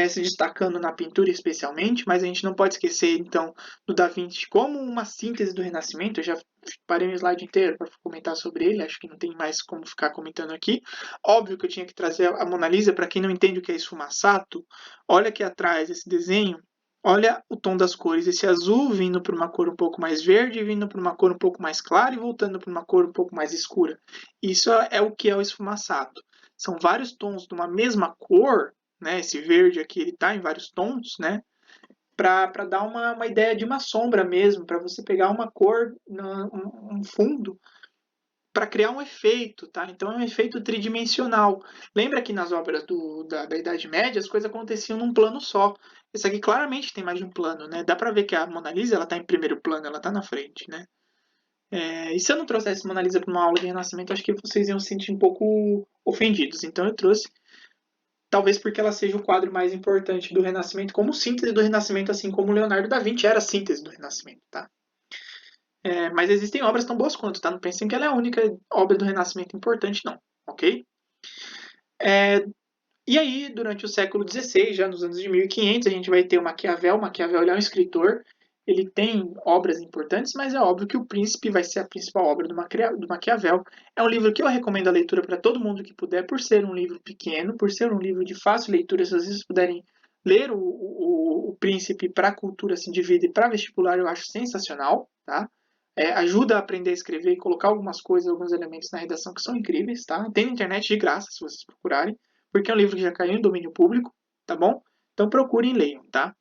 se destacando na pintura especialmente, mas a gente não pode esquecer então do Da Vinci como uma síntese do Renascimento. Eu já parei um slide inteiro para comentar sobre ele, acho que não tem mais como ficar comentando aqui. Óbvio que eu tinha que trazer a Mona Lisa, para quem não entende o que é esfumaçato, olha aqui atrás esse desenho, olha o tom das cores, esse azul vindo para uma cor um pouco mais verde, vindo para uma cor um pouco mais clara e voltando para uma cor um pouco mais escura. Isso é o que é o esfumaçato. São vários tons de uma mesma cor, né? Esse verde aqui ele está em vários tons, né? Para dar uma ideia de uma sombra mesmo, para você pegar uma cor, um fundo, para criar um efeito, tá? Então é um efeito tridimensional. Lembra que nas obras da Idade Média as coisas aconteciam num plano só. Esse aqui claramente tem mais de um plano, né? Dá para ver que a Mona Lisa ela está em primeiro plano, ela está na frente, né? E se eu não trouxesse Mona Lisa para uma aula de Renascimento, acho que vocês iam se sentir um pouco ofendidos. Então eu trouxe, talvez porque ela seja o quadro mais importante do Renascimento, como síntese do Renascimento, assim como Leonardo da Vinci era a síntese do Renascimento, tá? Mas existem obras tão boas quanto, tá? Não pensem que ela é a única obra do Renascimento importante, não, ok? E aí, durante o século XVI, já nos anos de 1500, a gente vai ter o Maquiavel. O Maquiavel é um escritor, ele tem obras importantes, mas é óbvio que o Príncipe vai ser a principal obra do Maquiavel. É um livro que eu recomendo a leitura para todo mundo que puder, por ser um livro pequeno, por ser um livro de fácil leitura. Se vocês puderem ler o Príncipe para a cultura assim, de vida e para vestibular, eu acho sensacional, tá? Ajuda a aprender a escrever e colocar algumas coisas, alguns elementos na redação que são incríveis, tá? Tem na internet de graça, se vocês procurarem, porque é um livro que já caiu em domínio público, tá bom? Então procurem e leiam, tá?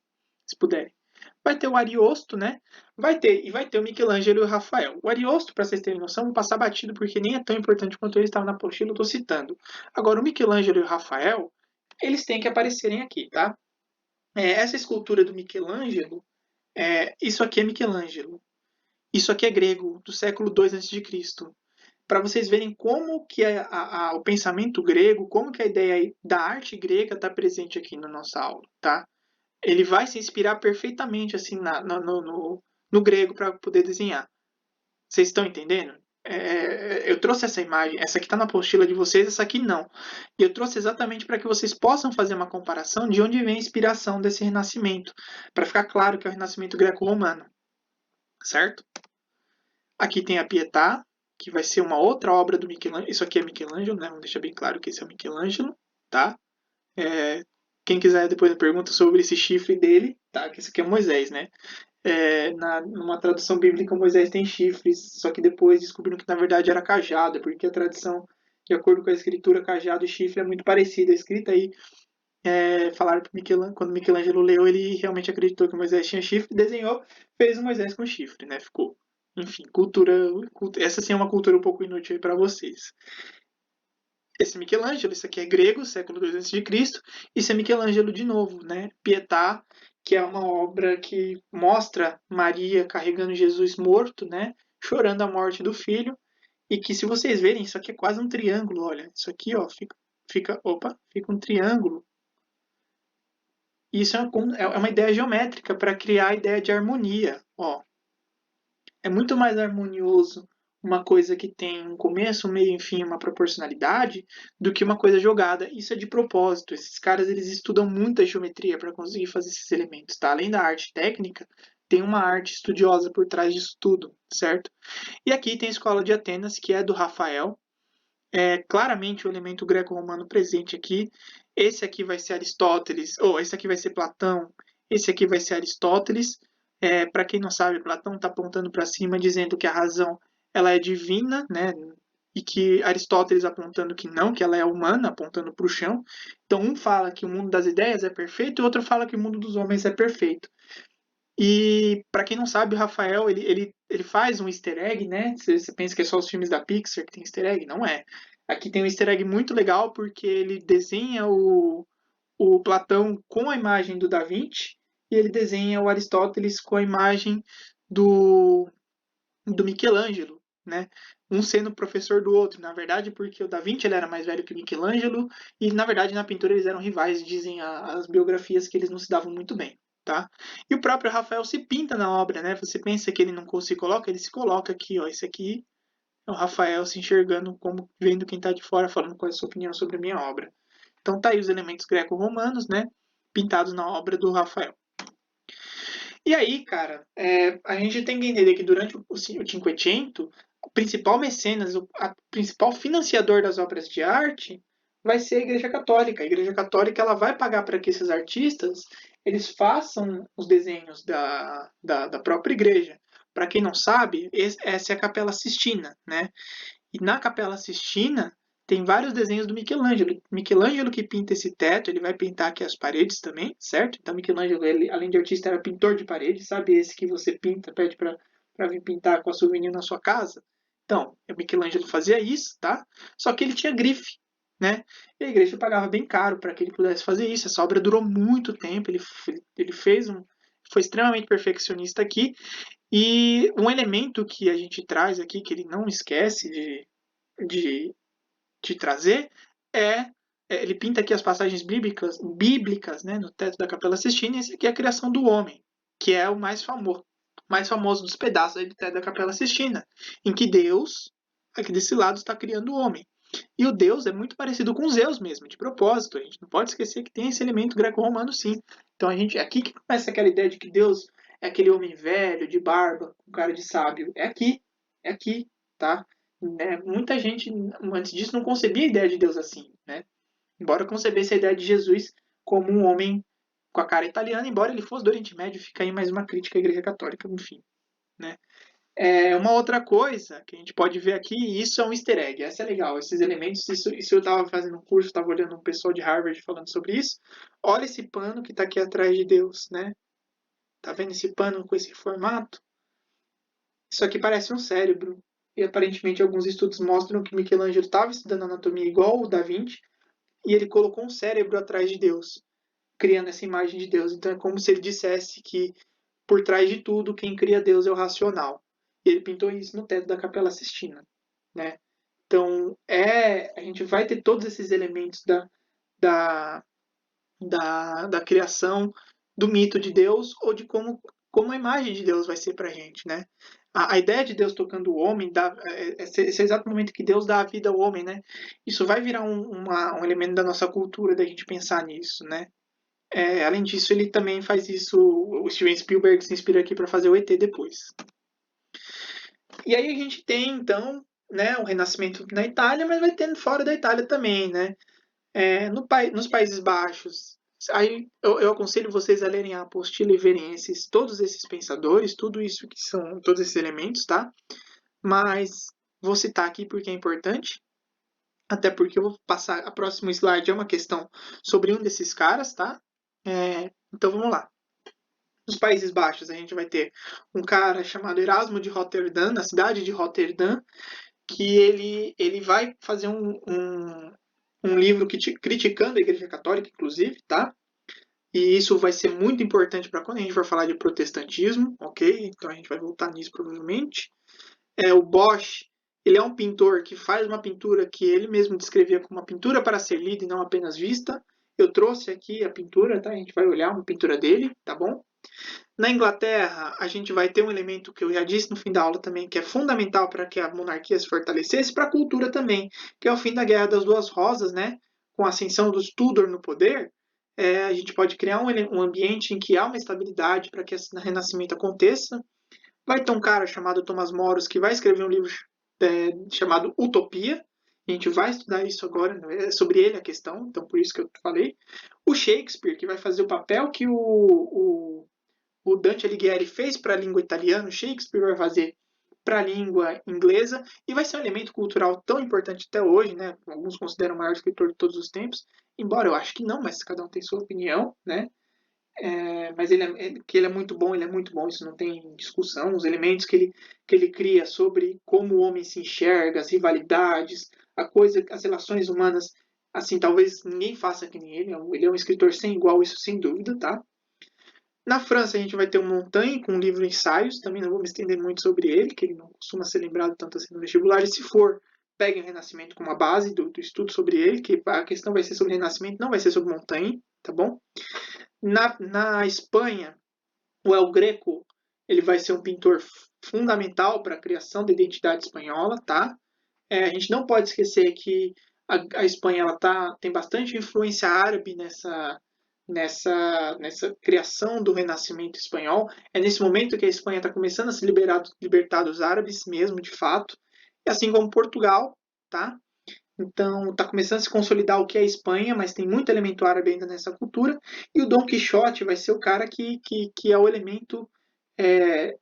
Se puderem. Vai ter o Ariosto, né? Vai ter o Michelangelo e o Rafael. O Ariosto, para vocês terem noção, vou passar batido porque nem é tão importante quanto ele estava na apostila, eu estou citando. Agora, o Michelangelo e o Rafael, eles têm que aparecerem aqui, tá? Essa escultura do Michelangelo, isso aqui é Michelangelo. Isso aqui é grego, do século II a.C. Para vocês verem como que o pensamento grego, como que a ideia da arte grega está presente aqui na nossa aula, tá? Ele vai se inspirar perfeitamente assim no grego para poder desenhar. Vocês estão entendendo? Eu trouxe essa imagem, essa aqui está na apostila de vocês, essa aqui não. E eu trouxe exatamente para que vocês possam fazer uma comparação de onde vem a inspiração desse renascimento, para ficar claro que é o renascimento greco-romano, certo? Aqui tem a Pietà, que vai ser uma outra obra do Michelangelo. Isso aqui é Michelangelo, né? Vamos deixar bem claro que esse é o Michelangelo, tá? Quem quiser depois me pergunta sobre esse chifre dele, tá? Que esse aqui é Moisés, né? Numa tradução bíblica, Moisés tem chifres, só que depois descobriram que na verdade era cajado, porque a tradição, de acordo com a escritura, cajado e chifre é muito parecida. A escrita aí, falaram que quando Michelangelo leu, ele realmente acreditou que Moisés tinha chifre, desenhou, fez o Moisés com chifre, né? Ficou. Enfim, essa sim é uma cultura um pouco inútil para vocês. Esse Michelangelo, isso aqui é grego, século II a.C., isso é Michelangelo de novo, né? Pietà, que é uma obra que mostra Maria carregando Jesus morto, né? Chorando a morte do filho, e que se vocês verem, isso aqui é quase um triângulo, olha, isso aqui, ó, fica um triângulo. Isso é uma ideia geométrica para criar a ideia de harmonia, ó. É muito mais harmonioso uma coisa que tem um começo, um meio, enfim, uma proporcionalidade, do que uma coisa jogada. Isso é de propósito. Esses caras eles estudam muita geometria para conseguir fazer esses elementos, tá? Além da arte técnica, tem uma arte estudiosa por trás disso tudo, certo? E aqui tem a Escola de Atenas, que é do Rafael. Claramente o elemento greco-romano presente aqui. esse aqui vai ser Aristóteles, ou esse aqui vai ser Platão, esse aqui vai ser Aristóteles. Para quem não sabe, Platão está apontando para cima, dizendo que a razão ela é divina, né? E que Aristóteles apontando que não, que ela é humana, apontando para o chão. Então, um fala que o mundo das ideias é perfeito e o outro fala que o mundo dos homens é perfeito. E, para quem não sabe, o Rafael, ele faz um easter egg, né? Você pensa que é só os filmes da Pixar que tem easter egg? Não é. Aqui tem um easter egg muito legal, porque ele desenha o Platão com a imagem do Da Vinci e ele desenha o Aristóteles com a imagem do, do Michelangelo, né? Um sendo professor do outro, na verdade, porque o Da Vinci ele era mais velho que o Michelangelo e, na verdade, na pintura eles eram rivais, dizem as biografias que eles não se davam muito bem, tá? E o próprio Rafael se pinta na obra, né? Você pensa que ele não se coloca, ele se coloca aqui, ó, esse aqui é o Rafael se enxergando como vendo quem está de fora, falando qual é a sua opinião sobre a minha obra. Então tá aí os elementos greco-romanos, né? Pintados na obra do Rafael. E aí, cara, a gente tem que entender que durante o Cinquecento, o principal mecenas, o principal financiador das obras de arte vai ser a Igreja Católica. A Igreja Católica ela vai pagar para que esses artistas eles façam os desenhos da própria igreja. Para quem não sabe, essa é a Capela Sistina, né? E na Capela Sistina tem vários desenhos do Michelangelo. Michelangelo que pinta esse teto, ele vai pintar aqui as paredes também, certo? Então Michelangelo, ele, além de artista, era pintor de parede, sabe? Esse que você pinta, pede para vir pintar com a souvenir na sua casa. Então, o Michelangelo fazia isso, tá? Só que ele tinha grife, né? E a igreja pagava bem caro para que ele pudesse fazer isso. Essa obra durou muito tempo, ele fez foi extremamente perfeccionista aqui. E um elemento que a gente traz aqui, que ele não esquece de, de trazer, ele pinta aqui as passagens bíblicas, né, no teto da Capela Sistina, e esse aqui é a criação do homem, que é o mais famoso dos pedaços aí do teto da Capela Sistina, em que Deus, aqui desse lado, está criando o homem. E o Deus é muito parecido com Zeus mesmo, de propósito. A gente não pode esquecer que tem esse elemento greco-romano, sim. Então a gente aqui que começa aquela ideia de que Deus é aquele homem velho, de barba, com cara de sábio. É aqui, tá? Né? Muita gente antes disso não concebia a ideia de Deus assim, né? Embora concebesse a ideia de Jesus como um homem com a cara italiana, embora ele fosse do Oriente Médio, fica aí mais uma crítica à Igreja Católica, enfim, né? Uma outra coisa que a gente pode ver aqui, e isso é um easter egg, essa é legal, esses elementos, isso eu estava fazendo um curso, estava olhando um pessoal de Harvard falando sobre isso. Olha esse pano que está aqui atrás de Deus, né? Tá vendo esse pano com esse formato? Isso aqui parece um cérebro. E aparentemente alguns estudos mostram que Michelangelo estava estudando anatomia igual o Da Vinci, e ele colocou um cérebro atrás de Deus, criando essa imagem de Deus. Então é como se ele dissesse que por trás de tudo, quem cria Deus é o racional. E ele pintou isso no teto da Capela Sistina, né? Então, a gente vai ter todos esses elementos da, da criação do mito de Deus ou de como a imagem de Deus vai ser para a gente, né? A ideia de Deus tocando o homem, esse exato momento que Deus dá a vida ao homem, né? Isso vai virar um elemento da nossa cultura, da gente pensar nisso, né? Além disso, ele também faz isso. O Steven Spielberg se inspira aqui para fazer o ET depois. E aí a gente tem, então, né, o Renascimento na Itália, mas vai tendo fora da Itália também, né? Nos Países Baixos. Aí eu aconselho vocês a lerem a apostila e verem todos esses pensadores, tudo isso que são, todos esses elementos, tá? Mas vou citar aqui porque é importante, até porque eu vou passar, a próxima slide é uma questão sobre um desses caras, tá? Então vamos lá. Nos Países Baixos a gente vai ter um cara chamado Erasmo de Roterdã, na cidade de Roterdã, que ele vai fazer um livro criticando a Igreja Católica, inclusive, tá? E isso vai ser muito importante para quando a gente for falar de protestantismo, ok? Então a gente vai voltar nisso provavelmente. O Bosch, ele é um pintor que faz uma pintura que ele mesmo descrevia como uma pintura para ser lida e não apenas vista. Eu trouxe aqui a pintura, tá? A gente vai olhar uma pintura dele, tá bom? Na Inglaterra, a gente vai ter um elemento que eu já disse no fim da aula também, que é fundamental para que a monarquia se fortalecesse, para a cultura também, que é o fim da Guerra das Duas Rosas, né? Com a ascensão dos Tudor no poder, a gente pode criar um ambiente em que há uma estabilidade para que esse renascimento aconteça. Vai ter um cara chamado Thomas Moros que vai escrever um livro chamado Utopia, A gente vai estudar isso agora, é sobre ele a questão, então por isso que eu falei. O Shakespeare, que vai fazer o papel que o Dante Alighieri fez para a língua italiana, o Shakespeare vai fazer para a língua inglesa, e vai ser um elemento cultural tão importante até hoje, né? Alguns consideram o maior escritor de todos os tempos, embora eu acho que não, mas cada um tem sua opinião, né? Mas que ele é muito bom, ele é muito bom, isso não tem discussão. Os elementos que ele cria sobre como o homem se enxerga, as rivalidades, as relações humanas, assim, talvez ninguém faça que nem ele. Ele é um escritor sem igual, isso sem dúvida, tá? Na França, a gente vai ter o Montaigne com um livro Ensaios, também não vou me estender muito sobre ele, que ele não costuma ser lembrado tanto assim no vestibular, e se for, peguem o Renascimento como a base do estudo sobre ele, que a questão vai ser sobre o Renascimento, não vai ser sobre Montaigne, tá bom? Na Espanha, o El Greco ele vai ser um pintor fundamental para a criação da identidade espanhola, tá? A gente não pode esquecer que a Espanha tem bastante influência árabe nessa criação do Renascimento espanhol. É nesse momento que a Espanha está começando a se libertar dos árabes mesmo, de fato, e assim como Portugal, tá? Então, está começando a se consolidar o que é a Espanha, mas tem muito elemento árabe ainda nessa cultura. E o Dom Quixote vai ser o cara que é o elemento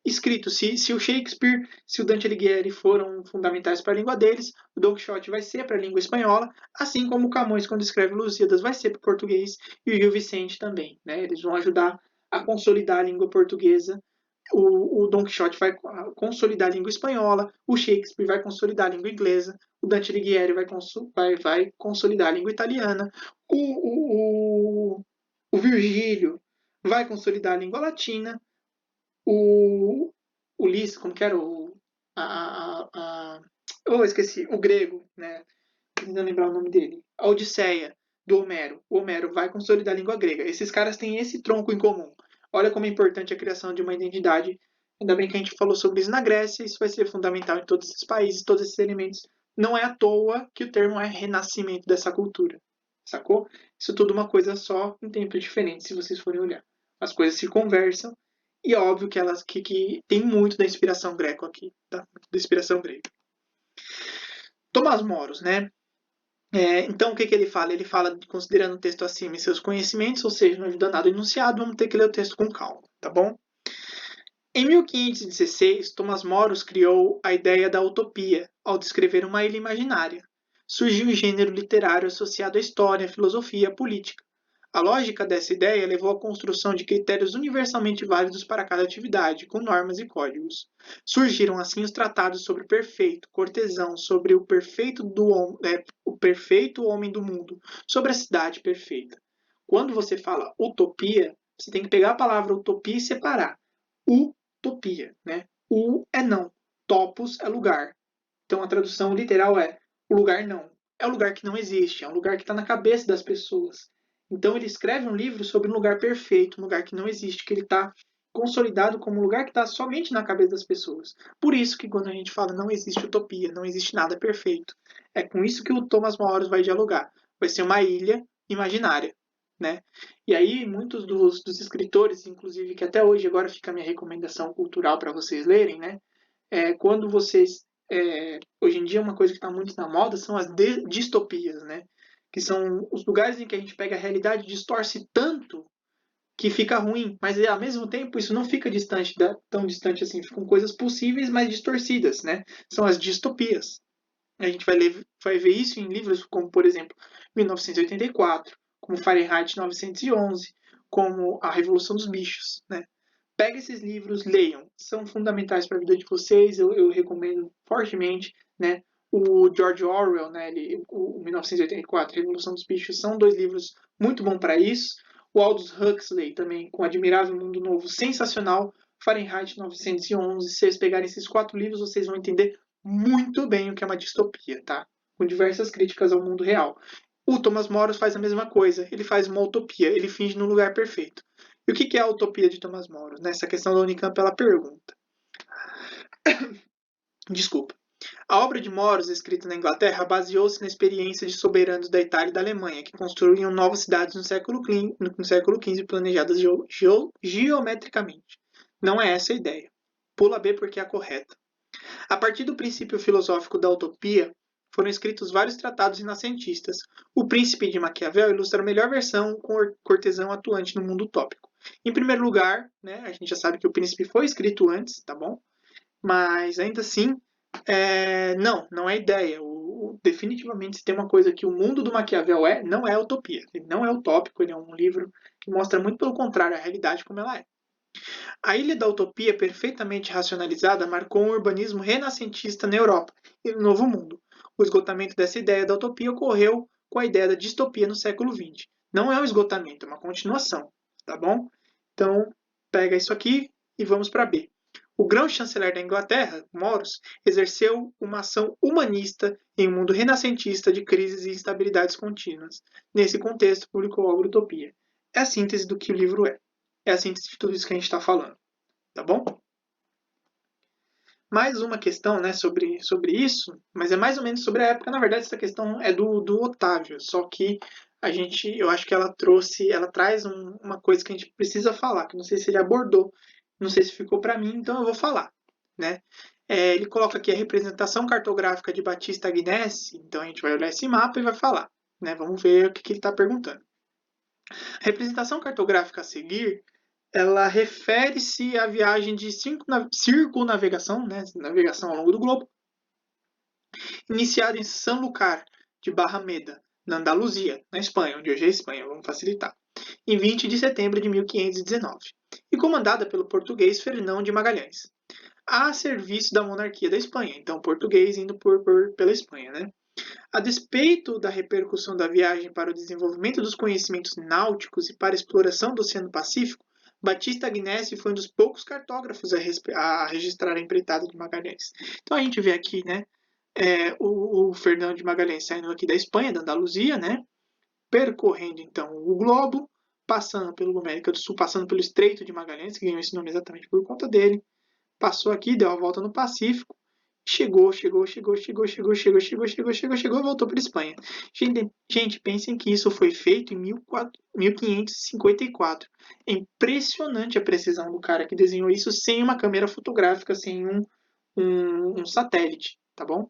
escrito. Se o Shakespeare, se o Dante Alighieri foram fundamentais para a língua deles, o Don Quixote vai ser para a língua espanhola, assim como o Camões, quando escreve Lusíadas, vai ser para o português, e o Gil Vicente também. Né? Eles vão ajudar a consolidar a língua portuguesa. O Don Quixote vai consolidar a língua espanhola, o Shakespeare vai consolidar a língua inglesa, o Dante Alighieri vai consolidar a língua italiana, o Virgílio vai consolidar a língua latina, o Ulisses, como que era eu esqueci, o grego, né? Tentando lembrar o nome dele. A Odisseia, do Homero. O Homero vai consolidar a língua grega. Esses caras têm esse tronco em comum. Olha como é importante a criação de uma identidade. Ainda bem que a gente falou sobre isso na Grécia, isso vai ser fundamental em todos esses países, todos esses elementos. Não é à toa que o termo é renascimento dessa cultura. Sacou? Isso tudo é uma coisa só em tempos diferentes, se vocês forem olhar. As coisas se conversam e é óbvio que tem muito da inspiração greco aqui, tá? Da inspiração grega. Tomás Moros, né? Então, o que ele fala? Ele fala considerando o texto acima e seus conhecimentos, ou seja, não ajuda nada o enunciado, vamos ter que ler o texto com calma, tá bom? Em 1516, Tomás Moros criou a ideia da utopia, ao descrever uma ilha imaginária. Surgiu um gênero literário associado à história, à filosofia e à política. A lógica dessa ideia levou à construção de critérios universalmente válidos para cada atividade, com normas e códigos. Surgiram assim os tratados sobre o perfeito, cortesão, sobre o perfeito homem do mundo, sobre a cidade perfeita. Quando você fala utopia, você tem que pegar a palavra utopia e separar. Utopia, né? U é não, topos é lugar. Então a tradução literal é o lugar não. É o lugar que não existe, é um lugar que está na cabeça das pessoas. Então ele escreve um livro sobre um lugar perfeito, um lugar que não existe, que ele está consolidado como um lugar que está somente na cabeça das pessoas. Por isso que quando a gente fala não existe utopia, não existe nada perfeito, é com isso que o Thomas Moros vai dialogar. Vai ser uma ilha imaginária, né? E aí muitos dos escritores, inclusive que até hoje agora fica a minha recomendação cultural para vocês lerem, né? Quando vocês hoje em dia uma coisa que está muito na moda são as distopias, né? Que são os lugares em que a gente pega a realidade e distorce tanto que fica ruim, mas ao mesmo tempo isso não fica distante, tão distante assim, ficam coisas possíveis, mas distorcidas, né? São as distopias. A gente vai ver isso em livros como, por exemplo, 1984, como Fahrenheit 911, como A Revolução dos Bichos, né? Pega esses livros, leiam, são fundamentais para a vida de vocês, eu recomendo fortemente, né? O George Orwell, né, o 1984 e Revolução dos Bichos são dois livros muito bons para isso. O Aldous Huxley também, com Admirável Mundo Novo, sensacional. Fahrenheit 911, se vocês pegarem esses 4 livros, vocês vão entender muito bem o que é uma distopia, tá? Com diversas críticas ao mundo real. O Thomas Moros faz a mesma coisa, ele faz uma utopia, ele finge no lugar perfeito. E o que é a utopia de Thomas Moros? Nessa questão da Unicamp, ela pergunta. Desculpa. A obra de Moros, escrita na Inglaterra, baseou-se na experiência de soberanos da Itália e da Alemanha, que construíam novas cidades no século XV planejadas geometricamente. Não é essa a ideia. Pula B porque é a correta. A partir do princípio filosófico da utopia, foram escritos vários tratados renascentistas. O Príncipe de Maquiavel ilustra a melhor versão com o cortesão atuante no mundo utópico. Em primeiro lugar, né, a gente já sabe que o Príncipe foi escrito antes, tá bom? Mas ainda assim, não é ideia. Definitivamente, se tem uma coisa que o mundo do Maquiavel não é utopia. Ele não é utópico, ele é um livro que mostra muito pelo contrário a realidade como ela é. A Ilha da Utopia, perfeitamente racionalizada, marcou um urbanismo renascentista na Europa e no Novo Mundo. O esgotamento dessa ideia da utopia ocorreu com a ideia da distopia no século XX. Não é um esgotamento, é uma continuação, tá bom? Então, pega isso aqui e vamos para B. O grão-chanceler da Inglaterra, Moros, exerceu uma ação humanista em um mundo renascentista de crises e instabilidades contínuas. Nesse contexto, publicou a obra Utopia. É a síntese do que o livro é. É a síntese de tudo isso que a gente está falando. Tá bom? Mais uma questão, né, sobre isso, mas é mais ou menos sobre a época. Na verdade, essa questão é do Otávio, só que eu acho que ela traz uma coisa que a gente precisa falar, que não sei se ele abordou, não sei se ficou para mim, então eu vou falar, né? Ele coloca aqui a representação cartográfica de Batista Agnesi, então a gente vai olhar esse mapa e vai falar, né? Vamos ver o que ele está perguntando. A representação cartográfica a seguir ela refere-se à viagem de circunnavegação, né, navegação ao longo do globo, iniciada em Sanlúcar de Barrameda, na Andaluzia, na Espanha, onde hoje é a Espanha, vamos facilitar, em 20 de setembro de 1519, e comandada pelo português Fernão de Magalhães, a serviço da monarquia da Espanha, então português indo pela Espanha, né? A despeito da repercussão da viagem para o desenvolvimento dos conhecimentos náuticos e para a exploração do Oceano Pacífico, Batista Agnesi foi um dos poucos cartógrafos a registrar a empreitada de Magalhães. Então a gente vê aqui, né, o Fernando de Magalhães saindo aqui da Espanha, da Andaluzia, né, percorrendo então o globo, passando pelo América do Sul, passando pelo Estreito de Magalhães, que ganhou esse nome exatamente por conta dele, passou aqui, deu a volta no Pacífico, chegou e voltou para a Espanha. Gente, pensem que isso foi feito em 1554. É impressionante a precisão do cara que desenhou isso sem uma câmera fotográfica, sem um satélite, tá bom?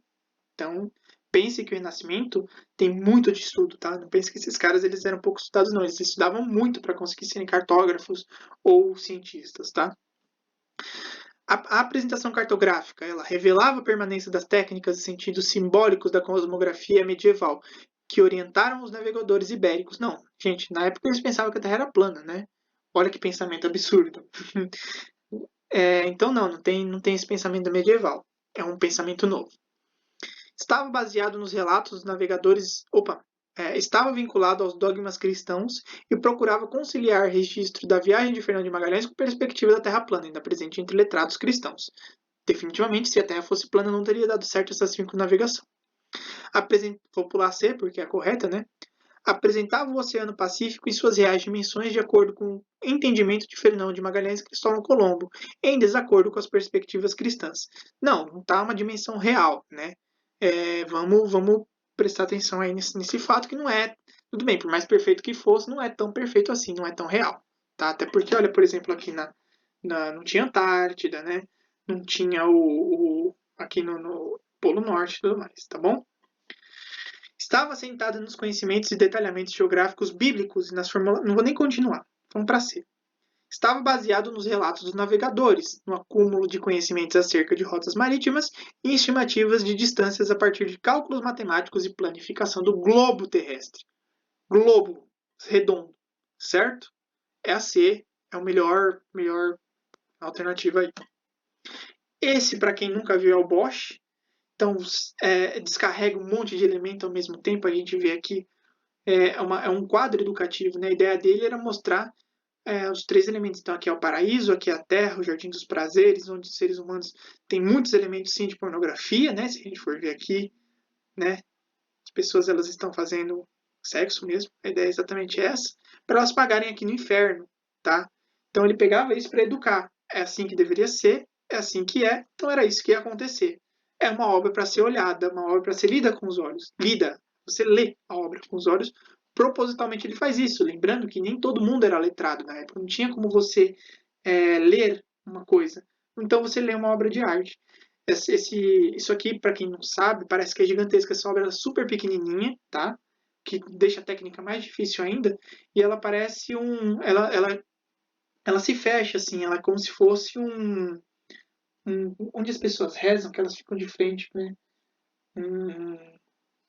Então, pense que o Renascimento tem muito de estudo, tá? Não pense que esses caras eles eram pouco estudados, não. Eles estudavam muito para conseguir serem cartógrafos ou cientistas, tá? A apresentação cartográfica ela revelava a permanência das técnicas e sentidos simbólicos da cosmografia medieval, que orientaram os navegadores ibéricos. Não, gente, na época eles pensavam que a Terra era plana, né? Olha que pensamento absurdo. Então não tem esse pensamento medieval. É um pensamento novo. Estava baseado nos relatos dos navegadores. Estava vinculado aos dogmas cristãos e procurava conciliar registro da viagem de Fernando de Magalhães com perspectiva da Terra plana, ainda presente entre letrados cristãos. Definitivamente, se a Terra fosse plana, não teria dado certo essa circunnavegação. Vou pular C, porque é a correta, né? Apresentava o Oceano Pacífico e suas reais dimensões de acordo com o entendimento de Fernão de Magalhães e Cristóvão Colombo, em desacordo com as perspectivas cristãs. Não está uma dimensão real, né? Vamos prestar atenção aí nesse fato que não é, tudo bem, por mais perfeito que fosse, não é tão perfeito assim, não é tão real, tá? Até porque, olha, por exemplo, aqui não tinha Antártida, né? Não tinha aqui no Polo Norte e tudo mais, tá bom? Estava assentada nos conhecimentos e detalhamentos geográficos bíblicos e nas fórmulas. Não vou nem continuar, vamos para C. Estava baseado nos relatos dos navegadores, no acúmulo de conhecimentos acerca de rotas marítimas e estimativas de distâncias a partir de cálculos matemáticos e planificação do globo terrestre. Globo redondo, certo? É a C, é a melhor alternativa aí. Esse, para quem nunca viu, é o Bosch. Então, descarrega um monte de elemento ao mesmo tempo. A gente vê aqui, é um quadro educativo, né? A ideia dele era mostrar os três elementos. Então, aqui é o paraíso, aqui é a terra, o jardim dos prazeres, onde os seres humanos têm muitos elementos, sim, de pornografia, né? Se a gente for ver aqui, né? As pessoas, elas estão fazendo sexo mesmo. A ideia é exatamente essa. Para elas pagarem aqui no inferno, tá? Então, ele pegava isso para educar. É assim que deveria ser, é assim que é. Então, era isso que ia acontecer. É uma obra para ser olhada, uma obra para ser lida com os olhos. Você lê a obra com os olhos. Propositalmente ele faz isso, lembrando que nem todo mundo era letrado na época. Não tinha como você ler uma coisa. Então você lê uma obra de arte. Isso aqui, para quem não sabe, parece que é gigantesca. Essa obra é super pequenininha, tá? Que deixa a técnica mais difícil ainda. E ela parece ela se fecha, assim. Ela é como se fosse onde as pessoas rezam, que elas ficam de frente, né?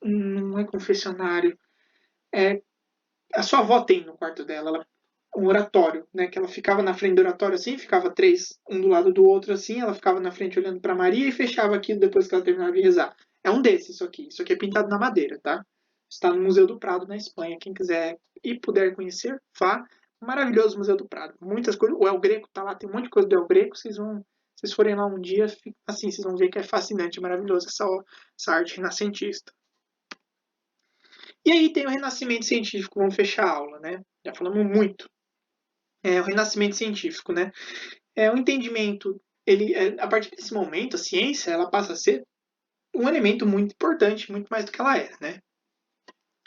Não é confessionário. É, a sua avó tem no quarto dela, um oratório, né? Que ela ficava na frente do oratório assim, ficava três, um do lado do outro assim, ela ficava na frente olhando para Maria e fechava aquilo depois que ela terminava de rezar. É um desses, isso aqui. Isso aqui é pintado na madeira, tá? Está no Museu do Prado, na Espanha. Quem quiser e puder conhecer, vá. Maravilhoso Museu do Prado. Muitas coisas. O El Greco tá lá, tem um monte de coisa do El Greco. Vocês forem lá um dia, assim, vocês vão ver que é fascinante, maravilhoso essa arte renascentista. E aí tem o Renascimento Científico, vamos fechar a aula, né? Já falamos muito. O Renascimento Científico, né? O entendimento, a partir desse momento, a ciência, ela passa a ser um elemento muito importante, muito mais do que ela era, né?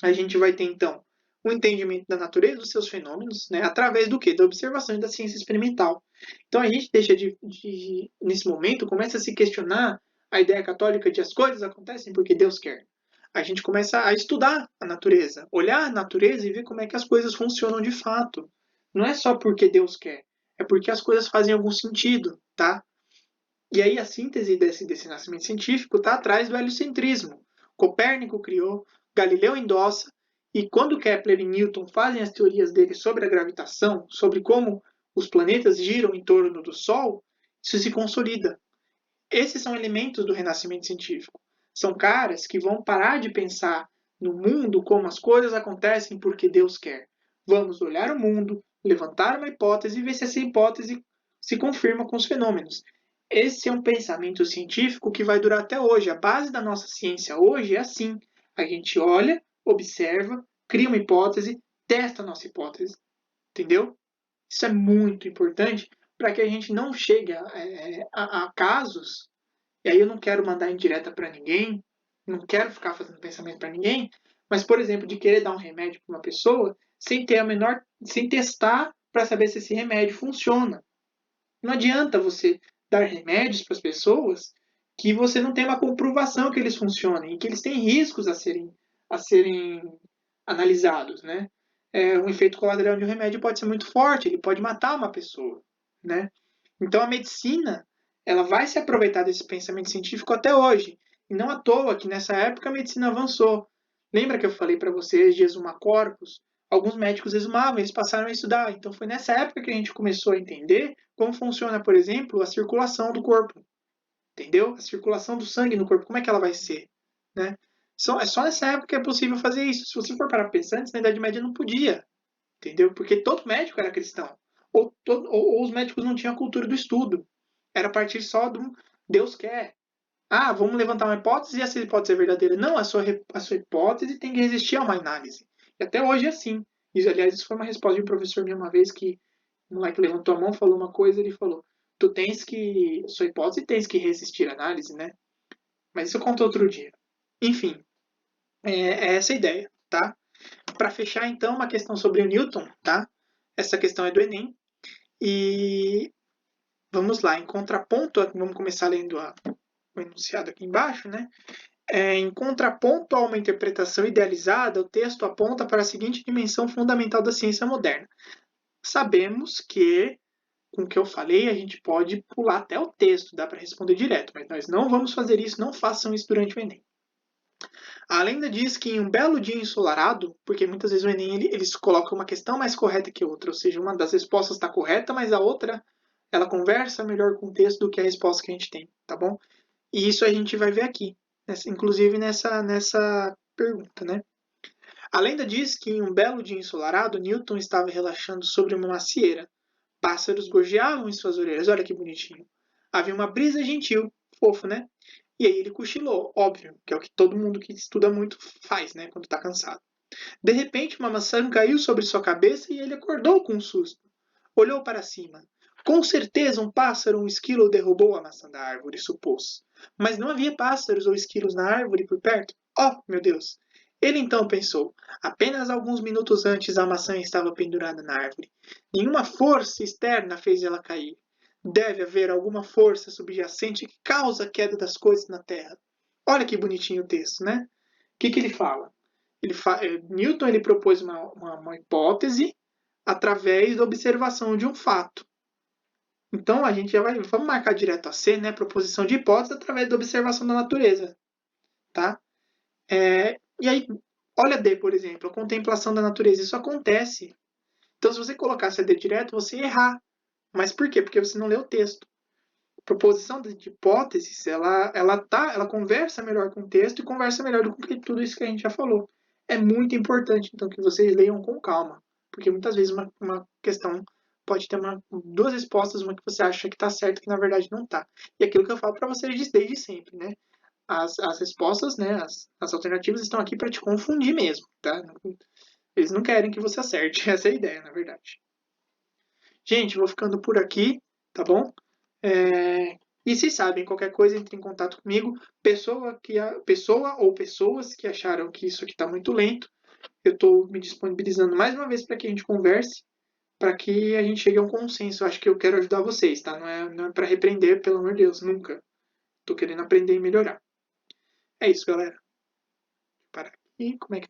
A gente vai ter, então, o entendimento da natureza dos seus fenômenos, né? Através do quê? Da observação e da ciência experimental. Então, a gente deixa nesse momento, começa a se questionar a ideia católica de as coisas acontecem porque Deus quer. A gente começa a estudar a natureza, olhar a natureza e ver como é que as coisas funcionam de fato. Não é só porque Deus quer, é porque as coisas fazem algum sentido, tá? E aí a síntese desse nascimento científico está atrás do heliocentrismo. Copérnico criou, Galileu endossa, e quando Kepler e Newton fazem as teorias deles sobre a gravitação, sobre como os planetas giram em torno do Sol, isso se consolida. Esses são elementos do renascimento científico. São caras que vão parar de pensar no mundo como as coisas acontecem porque Deus quer. Vamos olhar o mundo, levantar uma hipótese e ver se essa hipótese se confirma com os fenômenos. Esse é um pensamento científico que vai durar até hoje. A base da nossa ciência hoje é assim. A gente olha, observa, cria uma hipótese, testa a nossa hipótese. Entendeu? Isso é muito importante para que a gente não chegue a casos, e aí eu não quero mandar indireta para ninguém, não quero ficar fazendo pensamento para ninguém, mas, por exemplo, de querer dar um remédio para uma pessoa sem ter sem testar para saber se esse remédio funciona. Não adianta você dar remédios para as pessoas que você não tem uma comprovação que eles funcionem e que eles têm riscos a serem analisados, né? Um efeito colateral de um remédio pode ser muito forte, ele pode matar uma pessoa, né? Então a medicina, ela vai se aproveitar desse pensamento científico até hoje. E não à toa que nessa época a medicina avançou. Lembra que eu falei para vocês de exumar corpos? Alguns médicos exumavam, eles passaram a estudar. Então foi nessa época que a gente começou a entender como funciona, por exemplo, a circulação do corpo. Entendeu? A circulação do sangue no corpo, como é que ela vai ser, né? É só nessa época que é possível fazer isso. Se você for para pensar, antes na Idade Média não podia, entendeu? Porque todo médico era cristão. Ou os médicos não tinham a cultura do estudo. Era a partir só do Deus quer. Ah, vamos levantar uma hipótese e essa hipótese é verdadeira. Não, a sua hipótese tem que resistir a uma análise. E até hoje é assim. Aliás, isso foi uma resposta de um professor meu uma vez que o moleque levantou a mão, falou uma coisa, ele falou: sua hipótese tens que resistir à análise, né? Mas isso eu conto outro dia. Enfim, é essa a ideia, tá? Para fechar, então, uma questão sobre o Newton, tá? Essa questão é do Enem. E vamos lá, em contraponto, vamos começar lendo o enunciado aqui embaixo, né? Em contraponto a uma interpretação idealizada, o texto aponta para a seguinte dimensão fundamental da ciência moderna. Sabemos que, com o que eu falei, a gente pode pular até o texto, dá para responder direto, mas nós não vamos fazer isso, não façam isso durante o Enem. A lenda diz que em um belo dia ensolarado, porque muitas vezes o Enem eles colocam uma questão mais correta que outra, ou seja, uma das respostas está correta, mas a outra ela conversa melhor com o texto do que a resposta que a gente tem, tá bom? E isso a gente vai ver aqui, inclusive nessa pergunta, né? A lenda diz que em um belo dia ensolarado, Newton estava relaxando sobre uma macieira. Pássaros gorjeavam em suas orelhas, olha que bonitinho. Havia uma brisa gentil, fofo, né? E aí ele cochilou, óbvio, que é o que todo mundo que estuda muito faz, né, quando está cansado. De repente, uma maçã caiu sobre sua cabeça e ele acordou com um susto. Olhou para cima. Com certeza um pássaro ou um esquilo derrubou a maçã da árvore, supôs. Mas não havia pássaros ou esquilos na árvore por perto. Oh, meu Deus! Ele então pensou. Apenas alguns minutos antes a maçã estava pendurada na árvore. Nenhuma força externa fez ela cair. deve haver alguma força subjacente que causa a queda das coisas na Terra. Olha que bonitinho o texto, né? O que ele fala? Newton ele propôs uma hipótese através da observação de um fato. Então a gente já vamos marcar direto a C, né? Proposição de hipótese através da observação da natureza, tá? E aí, olha D, por exemplo, a contemplação da natureza. Isso acontece. Então, se você colocasse a D direto, você ia errar. Mas por quê? Porque você não leu o texto. Proposição de hipóteses, ela conversa melhor com o texto e conversa melhor com tudo isso que a gente já falou. É muito importante, então, que vocês leiam com calma, porque muitas vezes uma questão pode ter duas respostas, uma que você acha que está certa, que na verdade não está. E aquilo que eu falo para vocês desde sempre, né? As respostas, né? As alternativas estão aqui para te confundir mesmo, tá? Eles não querem que você acerte, essa é a ideia, na verdade. Gente, vou ficando por aqui, tá bom? E se sabem, qualquer coisa, entre em contato comigo. Pessoa ou pessoas que acharam que isso aqui está muito lento, eu estou me disponibilizando mais uma vez para que a gente converse, para que a gente chegue a um consenso. Eu acho que eu quero ajudar vocês, tá? Não é para repreender, pelo amor de Deus, nunca. Estou querendo aprender e melhorar. É isso, galera. Para aqui, como é que